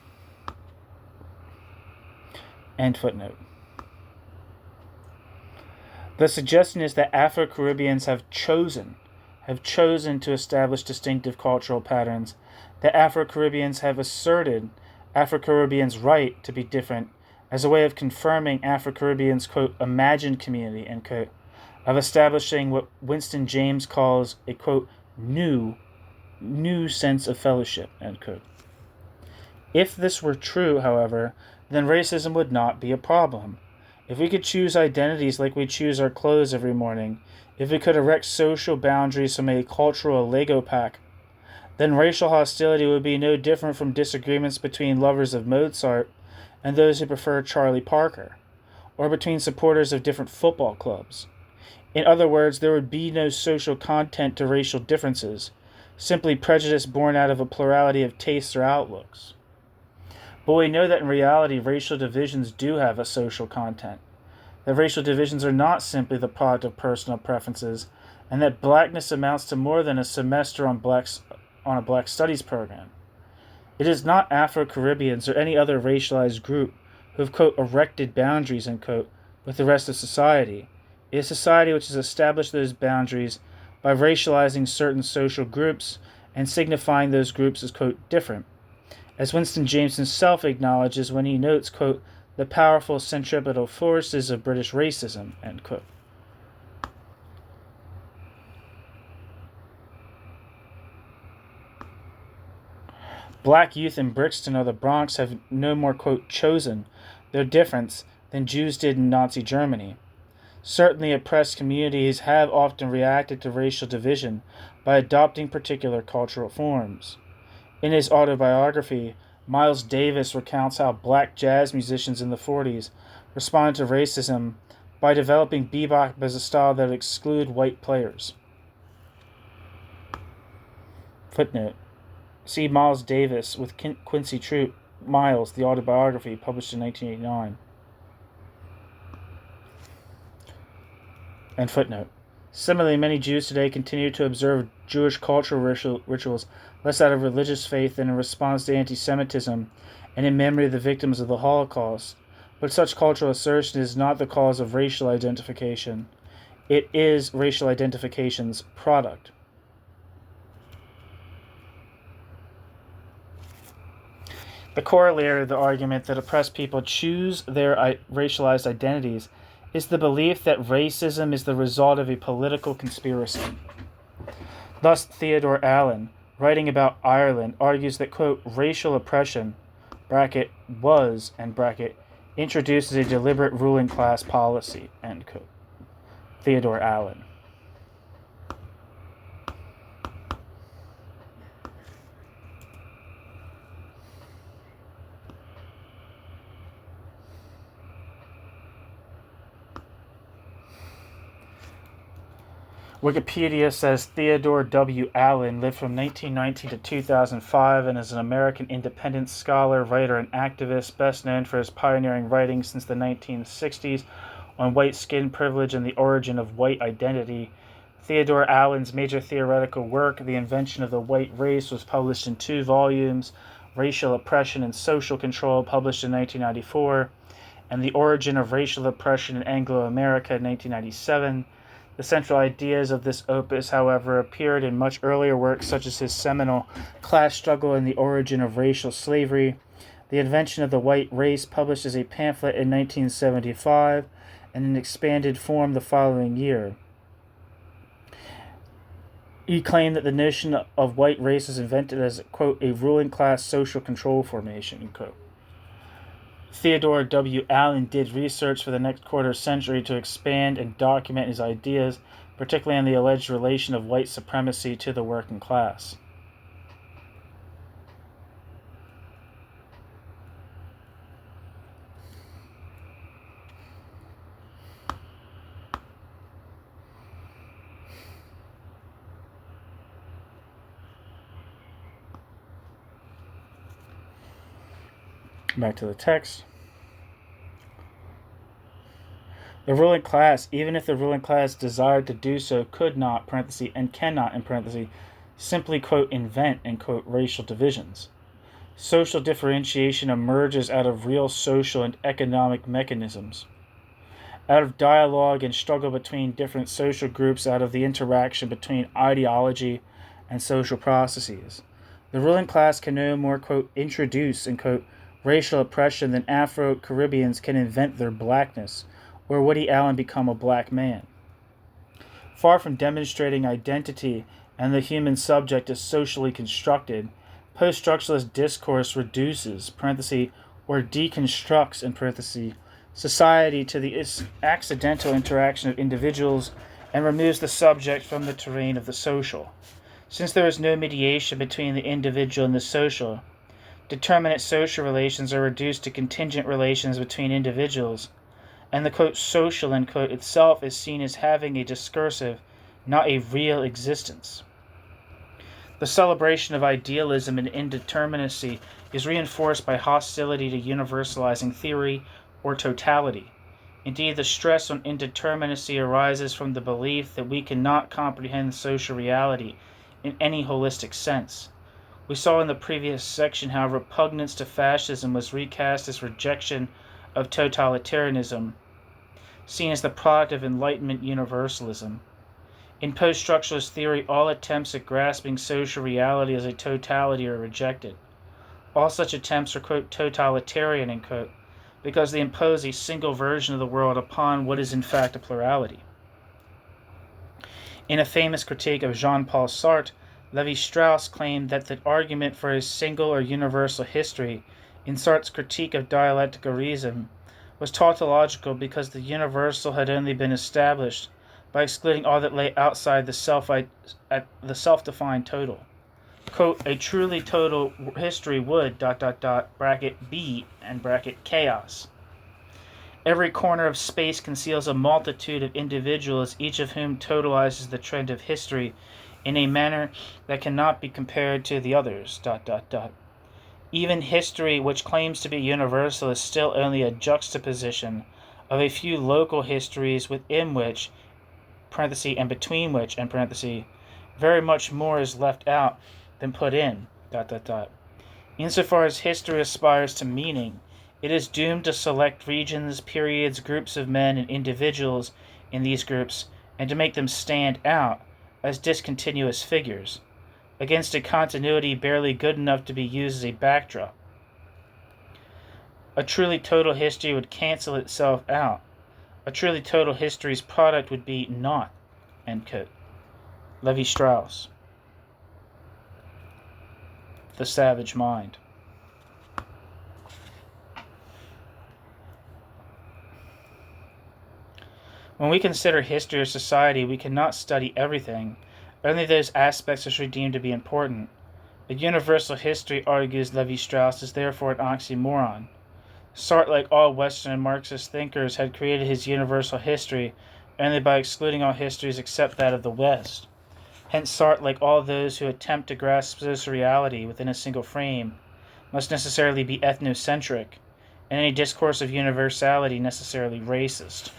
End footnote. The suggestion is that Afro-Caribbeans have chosen to establish distinctive cultural patterns, that Afro-Caribbeans have asserted Afro-Caribbeans' right to be different as a way of confirming Afro-Caribbeans' quote, imagined community, end quote, of establishing what Winston James calls a quote, new sense of fellowship, end quote. If this were true, however, then racism would not be a problem. If we could choose identities like we choose our clothes every morning, if we could erect social boundaries from a cultural Lego pack, then racial hostility would be no different from disagreements between lovers of Mozart and those who prefer Charlie Parker, or between supporters of different football clubs. In other words, there would be no social content to racial differences, simply prejudice born out of a plurality of tastes or outlooks. But we know that in reality, racial divisions do have a social content, that racial divisions are not simply the product of personal preferences, and that blackness amounts to more than a semester on a black studies program. It is not Afro-Caribbeans or any other racialized group who have, quote, erected boundaries, end quote, with the rest of society. It is society which has established those boundaries by racializing certain social groups and signifying those groups as, quote, different, as Winston James himself acknowledges when he notes, quote, the powerful centripetal forces of British racism, end quote. Black youth in Brixton or the Bronx have no more, quote, chosen their difference than Jews did in Nazi Germany. Certainly oppressed communities have often reacted to racial division by adopting particular cultural forms. In his autobiography, Miles Davis recounts how black jazz musicians in the 40s responded to racism by developing bebop as a style that would exclude white players. Footnote. See Miles Davis with Quincy Troop, Miles, the autobiography, published in 1989. And footnote. Similarly, many Jews today continue to observe Jewish cultural rituals less out of religious faith than in response to anti-Semitism and in memory of the victims of the Holocaust. But such cultural assertion is not the cause of racial identification. It is racial identification's product. The corollary of the argument that oppressed people choose their racialized identities is the belief that racism is the result of a political conspiracy. Thus, Theodore Allen, writing about Ireland, argues that, quote, racial oppression, bracket, was, and bracket, introduces a deliberate ruling class policy, end quote. Theodore Allen. Wikipedia says Theodore W. Allen lived from 1919 to 2005 and is an American independence scholar, writer, and activist, best known for his pioneering writings since the 1960s on white skin privilege and the origin of white identity. Theodore Allen's major theoretical work, The Invention of the White Race, was published in 2 volumes, Racial Oppression and Social Control, published in 1994, and The Origin of Racial Oppression in Anglo-America in 1997. The central ideas of this opus, however, appeared in much earlier works such as his seminal Class Struggle and the Origin of Racial Slavery, The Invention of the White Race, published as a pamphlet in 1975, and in expanded form the following year. He claimed that the notion of white race was invented as, quote, a ruling class social control formation, quote. Theodore W. Allen did research for the next quarter century to expand and document his ideas, particularly on the alleged relation of white supremacy to the working class. Back to the text. The ruling class, even if the ruling class desired to do so, could not, parenthesis, and cannot, in parenthesis, simply, quote, invent, and quote, racial divisions. Social differentiation emerges out of real social and economic mechanisms, out of dialogue and struggle between different social groups, out of the interaction between ideology and social processes. The ruling class can no more, quote, introduce, and quote, racial oppression than Afro-Caribbeans can invent their blackness, or Woody Allen become a black man. Far from demonstrating identity and the human subject as socially constructed, post-structuralist discourse reduces, parenthesis, or deconstructs, in parenthesis, society to the accidental interaction of individuals and removes the subject from the terrain of the social. Since there is no mediation between the individual and the social, determinate social relations are reduced to contingent relations between individuals, and the, quote, social, end quote, itself is seen as having a discursive, not a real existence. The celebration of idealism and indeterminacy is reinforced by hostility to universalizing theory or totality. Indeed, the stress on indeterminacy arises from the belief that we cannot comprehend social reality in any holistic sense. We saw in the previous section how repugnance to fascism was recast as rejection of totalitarianism, seen as the product of Enlightenment universalism. In post-structuralist theory, all attempts at grasping social reality as a totality are rejected. All such attempts are, quote, totalitarian, end quote, because they impose a single version of the world upon what is in fact a plurality. In a famous critique of Jean-Paul Sartre, Levi-Strauss claimed that the argument for a single or universal history in Sartre's critique of dialectical reason was tautological because the universal had only been established by excluding all that lay outside the self-defined total. Quote, a truly total history would, bracket be, and bracket chaos. Every corner of space conceals a multitude of individuals, each of whom totalizes the trend of history in a manner that cannot be compared to the others, Even history, which claims to be universal, is still only a juxtaposition of a few local histories within which, parenthesis, and between which, and parenthesis, very much more is left out than put in, Insofar as history aspires to meaning, it is doomed to select regions, periods, groups of men, and individuals in these groups, and to make them stand out as discontinuous figures, against a continuity barely good enough to be used as a backdrop. A truly total history would cancel itself out. A truly total history's product would be not, end quote. Levi-Strauss. The Savage Mind. When we consider history or society, we cannot study everything, only those aspects which are deemed to be important. A universal history, argues Levi-Strauss, is therefore an oxymoron. Sartre, like all Western and Marxist thinkers, had created his universal history only by excluding all histories except that of the West. Hence Sartre, like all those who attempt to grasp social reality within a single frame, must necessarily be ethnocentric, and any discourse of universality necessarily racist.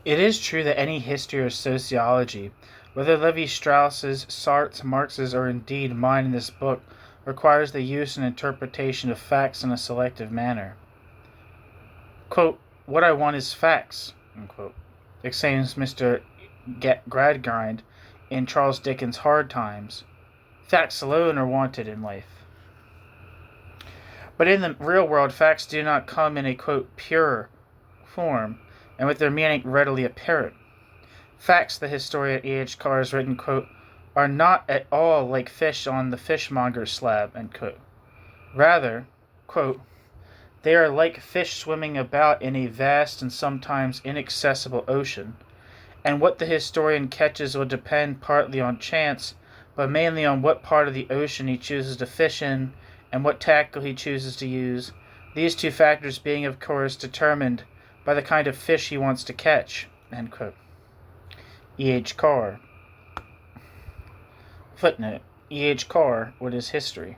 It is true that any history or sociology, whether Levi-Strauss's, Sartre's, Marx's, or indeed mine in this book, requires the use and interpretation of facts in a selective manner. Quote, "What I want is facts," unquote, exclaims Mr. Gradgrind in Charles Dickens' Hard Times. Facts alone are wanted in life. But in the real world, facts do not come in a, quote, pure form, and with their meaning readily apparent. Facts, the historian E.H. Carr has written, quote, are not at all like fish on the fishmonger's slab, end quote. Rather, quote, they are like fish swimming about in a vast and sometimes inaccessible ocean, and what the historian catches will depend partly on chance, but mainly on what part of the ocean he chooses to fish in, and what tackle he chooses to use, these two factors being, of course, determined by the kind of fish he wants to catch, end quote. E.H. Carr. Footnote. E.H. Carr, What is History?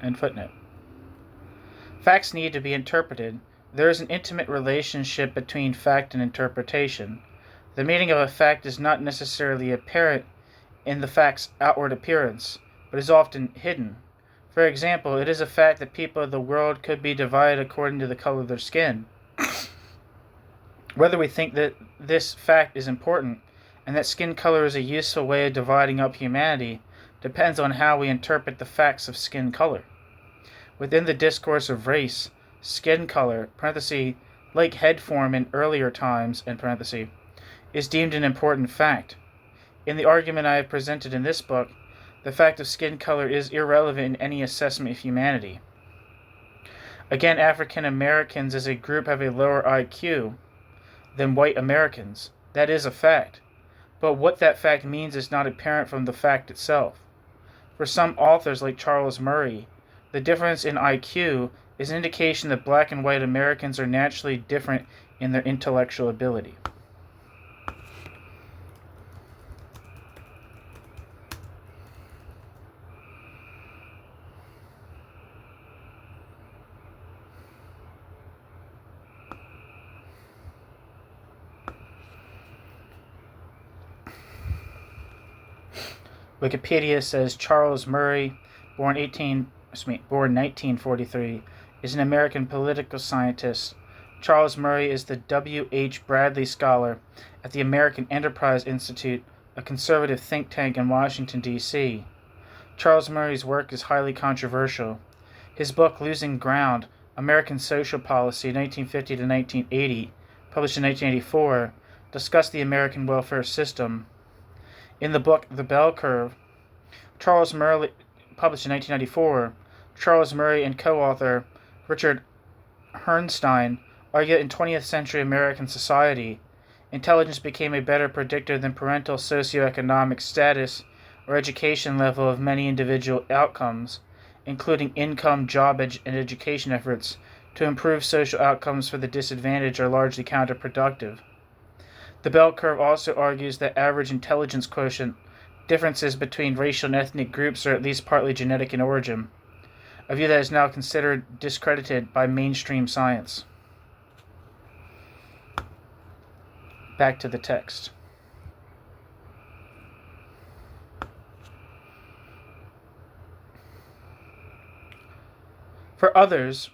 End footnote. Facts need to be interpreted. There is an intimate relationship between fact and interpretation. The meaning of a fact is not necessarily apparent in the fact's outward appearance, but is often hidden. For example, it is a fact that people of the world could be divided according to the color of their skin. Whether we think that this fact is important, and that skin color is a useful way of dividing up humanity, depends on how we interpret the facts of skin color. Within the discourse of race, skin color, like head form in earlier times, is deemed an important fact. In the argument I have presented in this book, the fact of skin color is irrelevant in any assessment of humanity. Again, African Americans as a group have a lower IQ than white Americans. That is a fact. But what that fact means is not apparent from the fact itself. For some authors like Charles Murray, the difference in IQ is an indication that black and white Americans are naturally different in their intellectual ability. Wikipedia says Charles Murray, born 1943, is an American political scientist. Charles Murray is the W. H. Bradley Scholar at the American Enterprise Institute, a conservative think tank in Washington, D.C. Charles Murray's work is highly controversial. His book, Losing Ground, American Social Policy, 1950 to 1980, published in 1984, discussed the American welfare system. In the book The Bell Curve, published in 1994, Charles Murray and co-author Richard Herrnstein argue that in 20th century American society, intelligence became a better predictor than parental socioeconomic status or education level of many individual outcomes, including income, job, and education efforts to improve social outcomes for the disadvantaged are largely counterproductive. The bell curve also argues that average intelligence quotient differences between racial and ethnic groups are at least partly genetic in origin, a view that is now considered discredited by mainstream science. Back to the text. For others,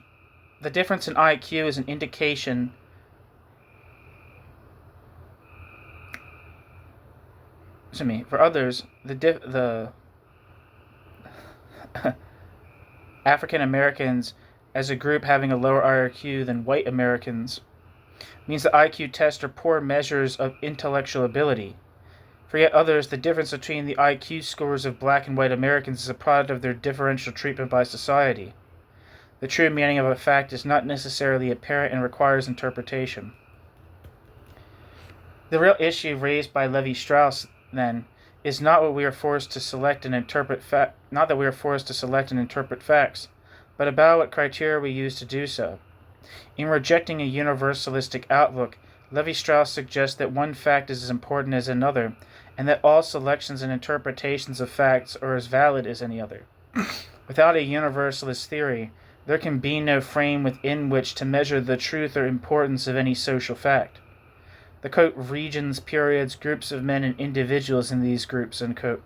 the difference in IQ is an indication the African Americans as a group having a lower IQ than white Americans means that IQ tests are poor measures of intellectual ability. For yet others, the difference between the IQ scores of black and white Americans is a product of their differential treatment by society. The true meaning of a fact is not necessarily apparent and requires interpretation. The real issue raised by Levi-Strauss, then, is not that we are forced to select and interpret facts, but about what criteria we use to do so. In rejecting a universalistic outlook, Levi-Strauss suggests that one fact is as important as another, and that all selections and interpretations of facts are as valid as any other. Without a universalist theory, there can be no frame within which to measure the truth or importance of any social fact. The, quote, regions, periods, groups of men and individuals in these groups, unquote,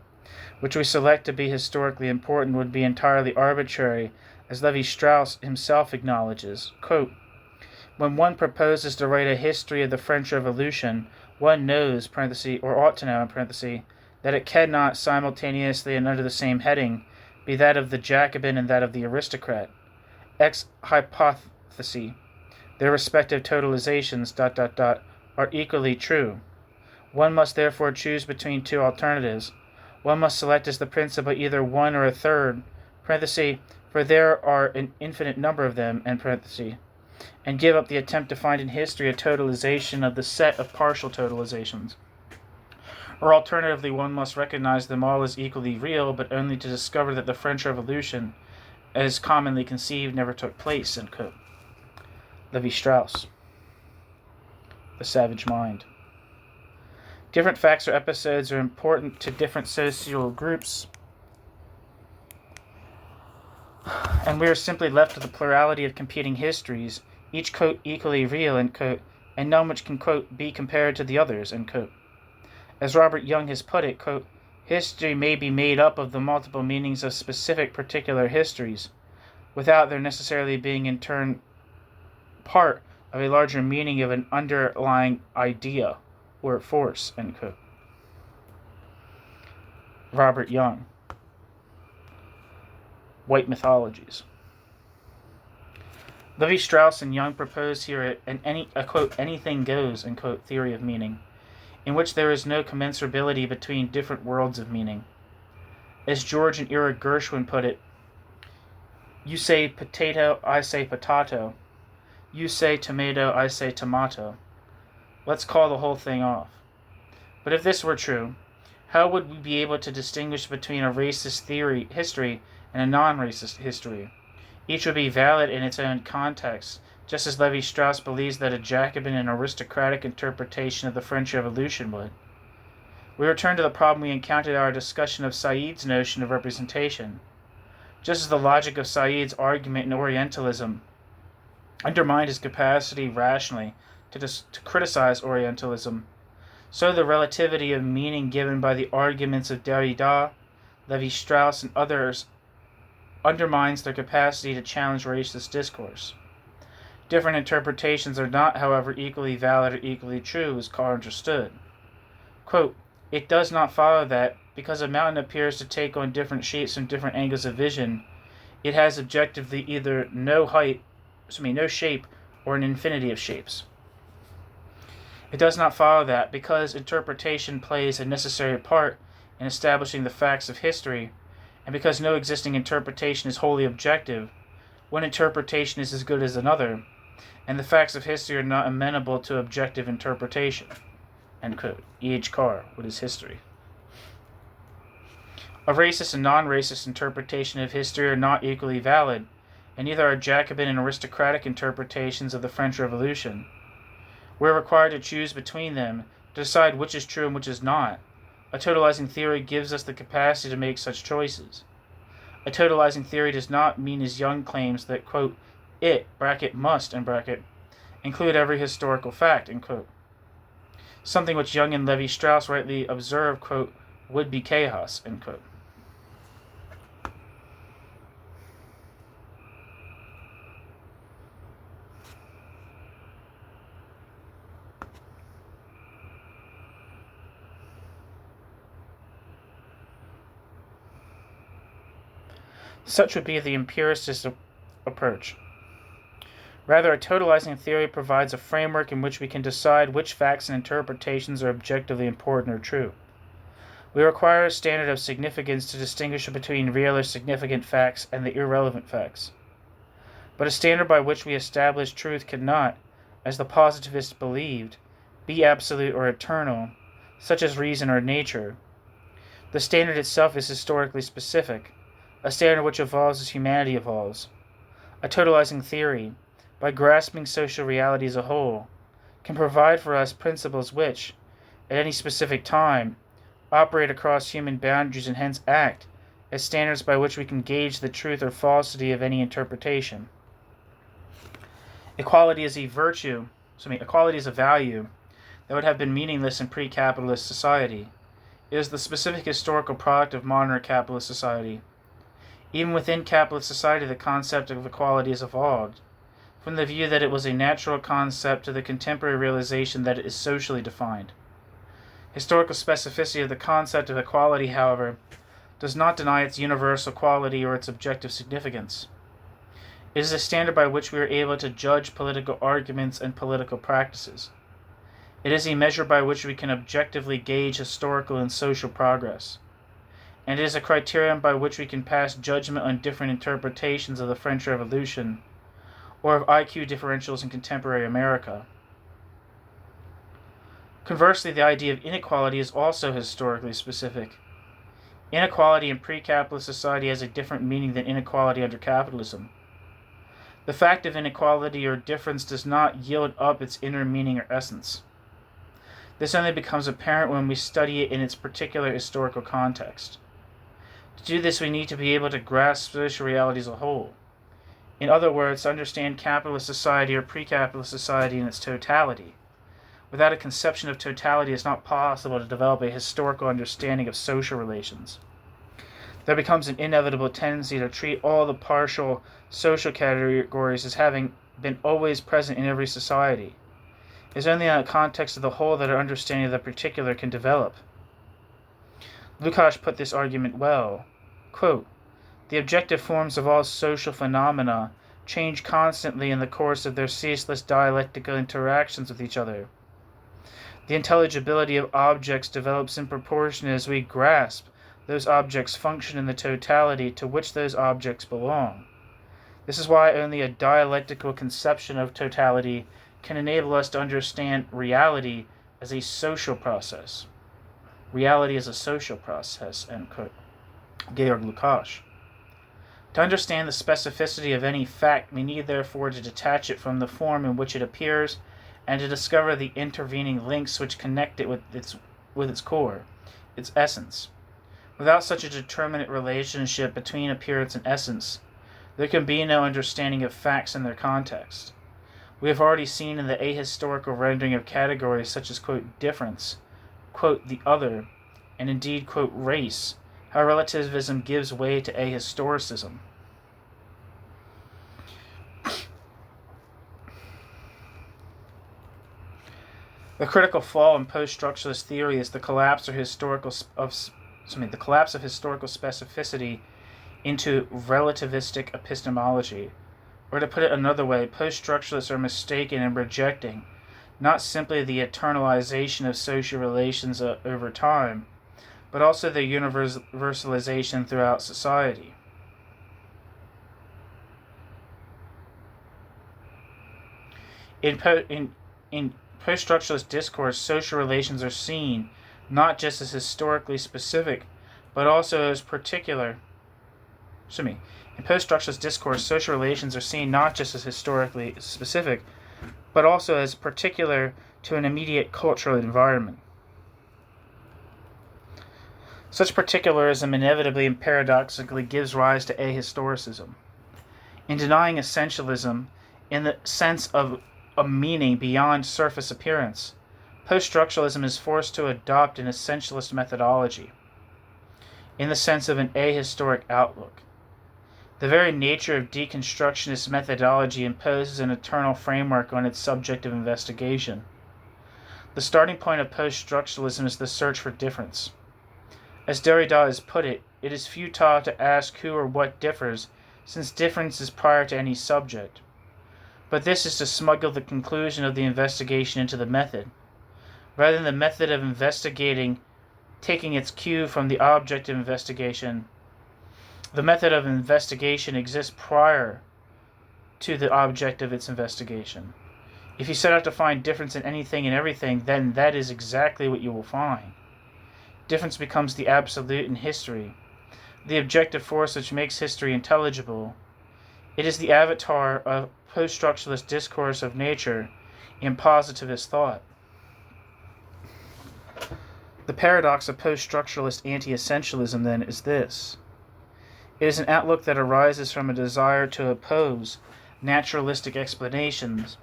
which we select to be historically important would be entirely arbitrary, as Levi-Strauss himself acknowledges. Quote, when one proposes to write a history of the French Revolution, one knows, or ought to know, that it cannot simultaneously and under the same heading be that of the Jacobin and that of the aristocrat. Ex hypothesis, their respective totalizations, are equally true. One must therefore choose between two alternatives. One must select as the principal either one or a third, for there are an infinite number of them, and give up the attempt to find in history a totalization of the set of partial totalizations. Or alternatively, one must recognize them all as equally real, but only to discover that the French Revolution, as commonly conceived, never took place. Levi-Strauss. The Savage Mind. Different facts or episodes are important to different social groups, and we are simply left with a plurality of competing histories, each, quote, equally real, end quote, and none which can, quote, be compared to the others, end quote. As Robert Young has put it, quote, history may be made up of the multiple meanings of specific particular histories, without their necessarily being in turn part of a larger meaning of an underlying idea or force, end quote. Robert Young. White mythologies. Levi-Strauss and Young propose here a quote, anything goes, end quote, theory of meaning, in which there is no commensurability between different worlds of meaning. As George and Ira Gershwin put it, you say potato, I say potato. You say tomato, I say tomato. Let's call the whole thing off. But if this were true, how would we be able to distinguish between a racist history and a non-racist history? Each would be valid in its own context, just as Levi-Strauss believes that a Jacobin and aristocratic interpretation of the French Revolution would. We return to the problem we encountered in our discussion of Said's notion of representation. Just as the logic of Said's argument in Orientalism undermined his capacity rationally to criticize Orientalism, so the relativity of meaning given by the arguments of Derrida, Levi-Strauss, and others undermines their capacity to challenge racist discourse. Different interpretations are not, however, equally valid or equally true, as Carr understood. Quote, it does not follow that, because a mountain appears to take on different shapes from different angles of vision, it has objectively either no shape or an infinity of shapes. It does not follow that, because interpretation plays a necessary part in establishing the facts of history, and because no existing interpretation is wholly objective, one interpretation is as good as another, and the facts of history are not amenable to objective interpretation. End quote. E.H. Carr, What is History? A racist and non-racist interpretation of history are not equally valid, and neither are Jacobin and aristocratic interpretations of the French Revolution. We are required to choose between them, to decide which is true and which is not. A totalizing theory gives us the capacity to make such choices. A totalizing theory does not mean, as Young claims, that, quote, it, must, include every historical fact, end quote. Something which Young and Levi-Strauss rightly observe, quote, would be chaos, end quote. Such would be the empiricist approach. Rather, a totalizing theory provides a framework in which we can decide which facts and interpretations are objectively important or true. We require a standard of significance to distinguish between real or significant facts and the irrelevant facts. But a standard by which we establish truth cannot, as the positivists believed, be absolute or eternal, such as reason or nature. The standard itself is historically specific, a standard which evolves as humanity evolves. A totalizing theory, by grasping social reality as a whole, can provide for us principles which, at any specific time, operate across human boundaries and hence act as standards by which we can gauge the truth or falsity of any interpretation. Equality is a value that would have been meaningless in pre-capitalist society. It is the specific historical product of modern capitalist society. Even within capitalist society, the concept of equality has evolved, from the view that it was a natural concept to the contemporary realization that it is socially defined. Historical specificity of the concept of equality, however, does not deny its universal quality or its objective significance. It is a standard by which we are able to judge political arguments and political practices. It is a measure by which we can objectively gauge historical and social progress. And it is a criterion by which we can pass judgment on different interpretations of the French Revolution or of IQ differentials in contemporary America. Conversely, the idea of inequality is also historically specific. Inequality in pre-capitalist society has a different meaning than inequality under capitalism. The fact of inequality or difference does not yield up its inner meaning or essence. This only becomes apparent when we study it in its particular historical context. To do this, we need to be able to grasp social reality as a whole. In other words, to understand capitalist society or pre-capitalist society in its totality. Without a conception of totality, it is not possible to develop a historical understanding of social relations. There becomes an inevitable tendency to treat all the partial social categories as having been always present in every society. It is only in the context of the whole that our understanding of the particular can develop. Lukács put this argument well. Quote, "The objective forms of all social phenomena change constantly in the course of their ceaseless dialectical interactions with each other. The intelligibility of objects develops in proportion as we grasp those objects' function in the totality to which those objects belong. This is why only a dialectical conception of totality can enable us to understand reality as a social process." Reality is a social process, end quote. Georg Lukács. To understand the specificity of any fact, we need therefore to detach it from the form in which it appears and to discover the intervening links which connect it with its core, its essence. Without such a determinate relationship between appearance and essence, there can be no understanding of facts in their context. We have already seen in the ahistorical rendering of categories such as, quote, difference, quote, the other, and indeed, quote, race, how relativism gives way to ahistoricism. The critical flaw in post-structuralist theory is the collapse of historical specificity into relativistic epistemology. Or to put it another way, post-structuralists are mistaken in rejecting not simply the eternalization of social relations over time, but also their universalization throughout society. In post-structuralist discourse, social relations are seen not just as historically specific, but also as particular. In post-structuralist discourse, social relations are seen not just as historically specific, but also as particular to an immediate cultural environment. Such particularism inevitably and paradoxically gives rise to ahistoricism. In denying essentialism, in the sense of a meaning beyond surface appearance, post-structuralism is forced to adopt an essentialist methodology, in the sense of an ahistoric outlook. The very nature of deconstructionist methodology imposes an eternal framework on its subject of investigation. The starting point of post-structuralism is the search for difference. As Derrida has put it, it is futile to ask who or what differs, since difference is prior to any subject. But this is to smuggle the conclusion of the investigation into the method, rather than the method of investigating taking its cue from the object of investigation. The method of investigation exists prior to the object of its investigation. If you set out to find difference in anything and everything, then that is exactly what you will find. Difference becomes the absolute in history, the objective force which makes history intelligible. It is the avatar of post-structuralist discourse of nature in positivist thought. The paradox of post-structuralist anti-essentialism, then, is this. It is an outlook that arises from a desire to oppose naturalistic explanations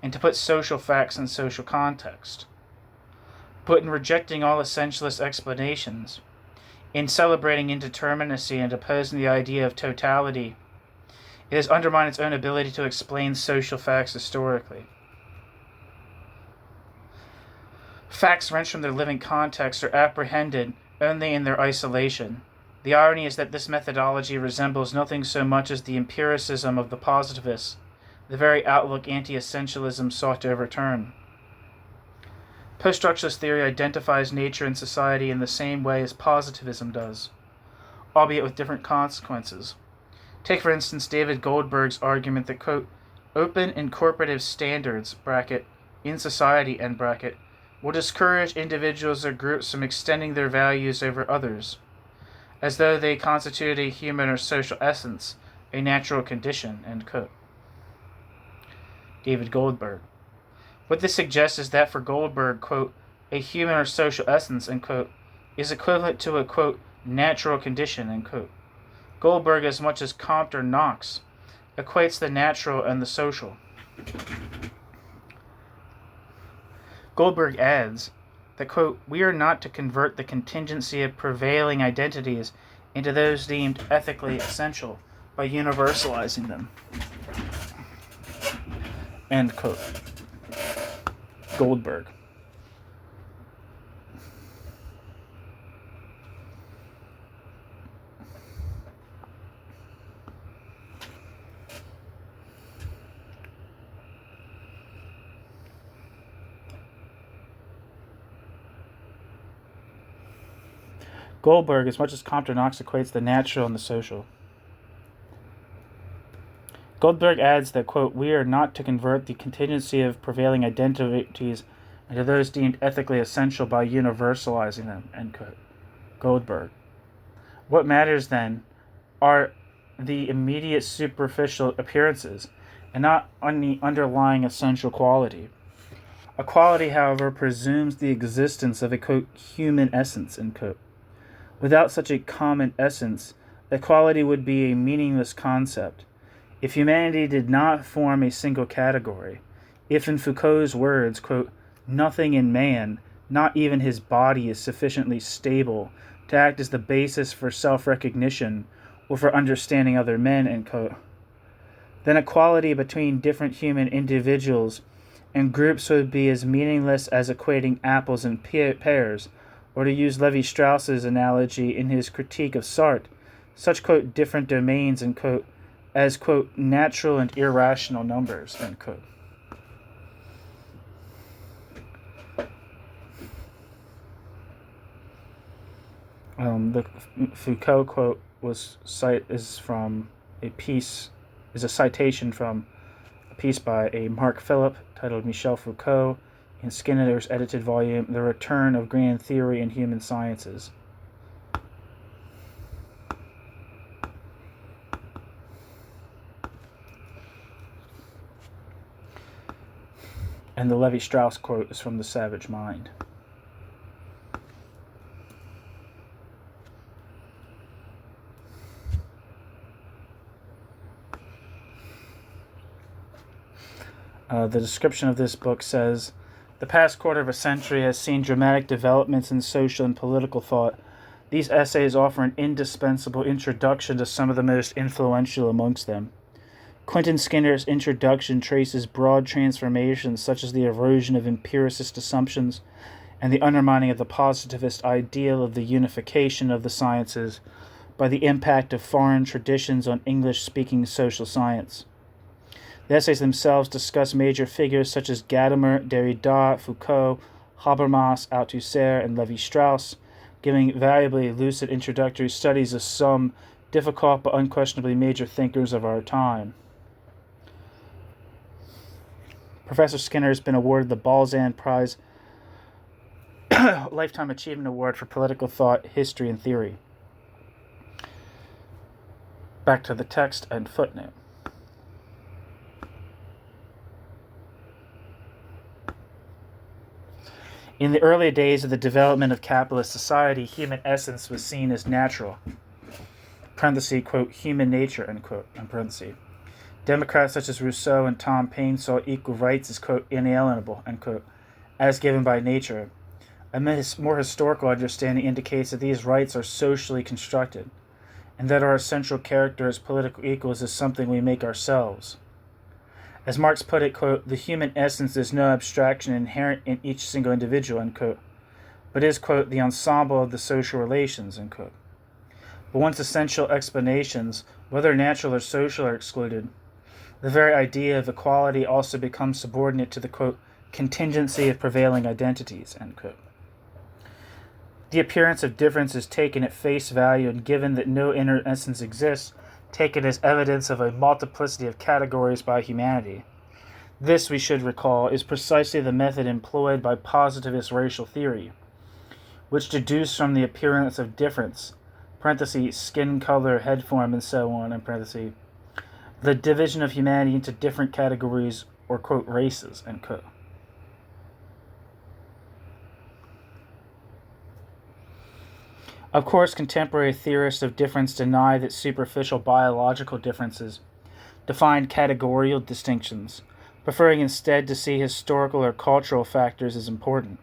and to put social facts in social context. But in rejecting all essentialist explanations, in celebrating indeterminacy and opposing the idea of totality, it has undermined its own ability to explain social facts historically. Facts wrenched from their living context are apprehended only in their isolation. The irony is that this methodology resembles nothing so much as the empiricism of the positivists, the very outlook anti-essentialism sought to overturn. Post-structuralist theory identifies nature and society in the same way as positivism does, albeit with different consequences. Take, for instance, David Goldberg's argument that, quote, open incorporative standards, bracket, in society, end bracket, will discourage individuals or groups from extending their values over others, as though they constituted a human or social essence, a natural condition, end quote. David Goldberg. What this suggests is that for Goldberg, quote, a human or social essence, end quote, is equivalent to a, quote, natural condition, end quote. Goldberg, as much as Comte or Knox, equates the natural and the social. Goldberg adds that, quote, we are not to convert the contingency of prevailing identities into those deemed ethically essential by universalizing them. End quote. Goldberg. Goldberg, as much as Comte or Knox, equates the natural and the social. Goldberg adds that, quote, we are not to convert the contingency of prevailing identities into those deemed ethically essential by universalizing them, end quote. Goldberg. What matters, then, are the immediate superficial appearances and not any underlying essential quality. A quality, however, presumes the existence of a, quote, human essence, end quote. Without such a common essence, equality would be a meaningless concept. If humanity did not form a single category, if in Foucault's words, quote, nothing in man, not even his body, is sufficiently stable to act as the basis for self-recognition or for understanding other men, end quote, then equality between different human individuals and groups would be as meaningless as equating apples and pears, or to use Levi-Strauss's analogy in his critique of Sartre, such, quote, different domains, end quote, as, quote, natural and irrational numbers, end quote. The Foucault quote is a citation from a piece by a Mark Phillip titled Michel Foucault in Skinner's edited volume, The Return of Grand Theory in Human Sciences. And the Levi-Strauss quote is from The Savage Mind. The description of this book says, the past quarter of a century has seen dramatic developments in social and political thought. These essays offer an indispensable introduction to some of the most influential amongst them. Clinton Skinner's introduction traces broad transformations such as the erosion of empiricist assumptions and the undermining of the positivist ideal of the unification of the sciences by the impact of foreign traditions on English-speaking social science. The essays themselves discuss major figures such as Gadamer, Derrida, Foucault, Habermas, Althusser, and Levi-Strauss, giving valuably lucid introductory studies of some difficult but unquestionably major thinkers of our time. Professor Skinner has been awarded the Balzan Prize Lifetime Achievement Award for Political Thought, History, and Theory. Back to the text and footnote. In the early days of the development of capitalist society, human essence was seen as natural. Parenthesis, quote, human nature, end quote, in parenthesis. Democrats such as Rousseau and Tom Paine saw equal rights as, quote, inalienable, end quote, as given by nature. A more historical understanding indicates that these rights are socially constructed, and that our essential character as political equals is something we make ourselves. As Marx put it, quote, the human essence is no abstraction inherent in each single individual, end quote, but is, quote, the ensemble of the social relations, end quote. But once essential explanations, whether natural or social, are excluded, the very idea of equality also becomes subordinate to the, quote, contingency of prevailing identities, end quote. The appearance of difference is taken at face value, and given that no inner essence exists, taken as evidence of a multiplicity of categories by humanity. This, we should recall, is precisely the method employed by positivist racial theory, which deduced from the appearance of difference, parentheses, skin color, head form, and so on, in parentheses, the division of humanity into different categories or, quote, races, end quote. Of course, contemporary theorists of difference deny that superficial biological differences define categorical distinctions, preferring instead to see historical or cultural factors as important.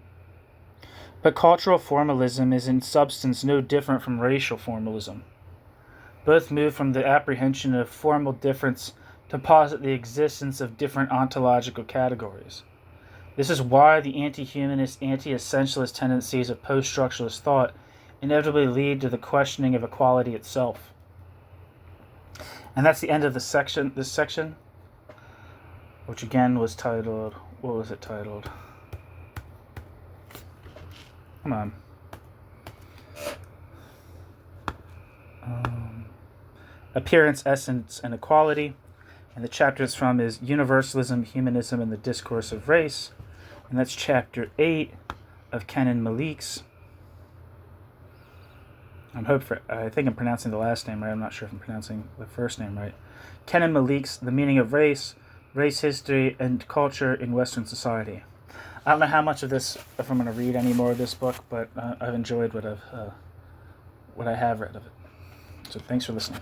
But cultural formalism is in substance no different from racial formalism. Both move from the apprehension of formal difference to posit the existence of different ontological categories. This is why the anti-humanist, anti-essentialist tendencies of post-structuralist thought inevitably lead to the questioning of equality itself. And that's the end of this section, which again was titled, what was it titled? Come on. Appearance, Essence, and Equality. And the chapter it's from is Universalism, Humanism, and the Discourse of Race. And that's chapter 8 of Kenan Malik's. I think I'm pronouncing the last name right. I'm not sure if I'm pronouncing the first name right. Kenan Malik's The Meaning of Race, Race History, and Culture in Western Society. I don't know how much of this, if I'm going to read any more of this book, but I've enjoyed what I have read of it. So thanks for listening.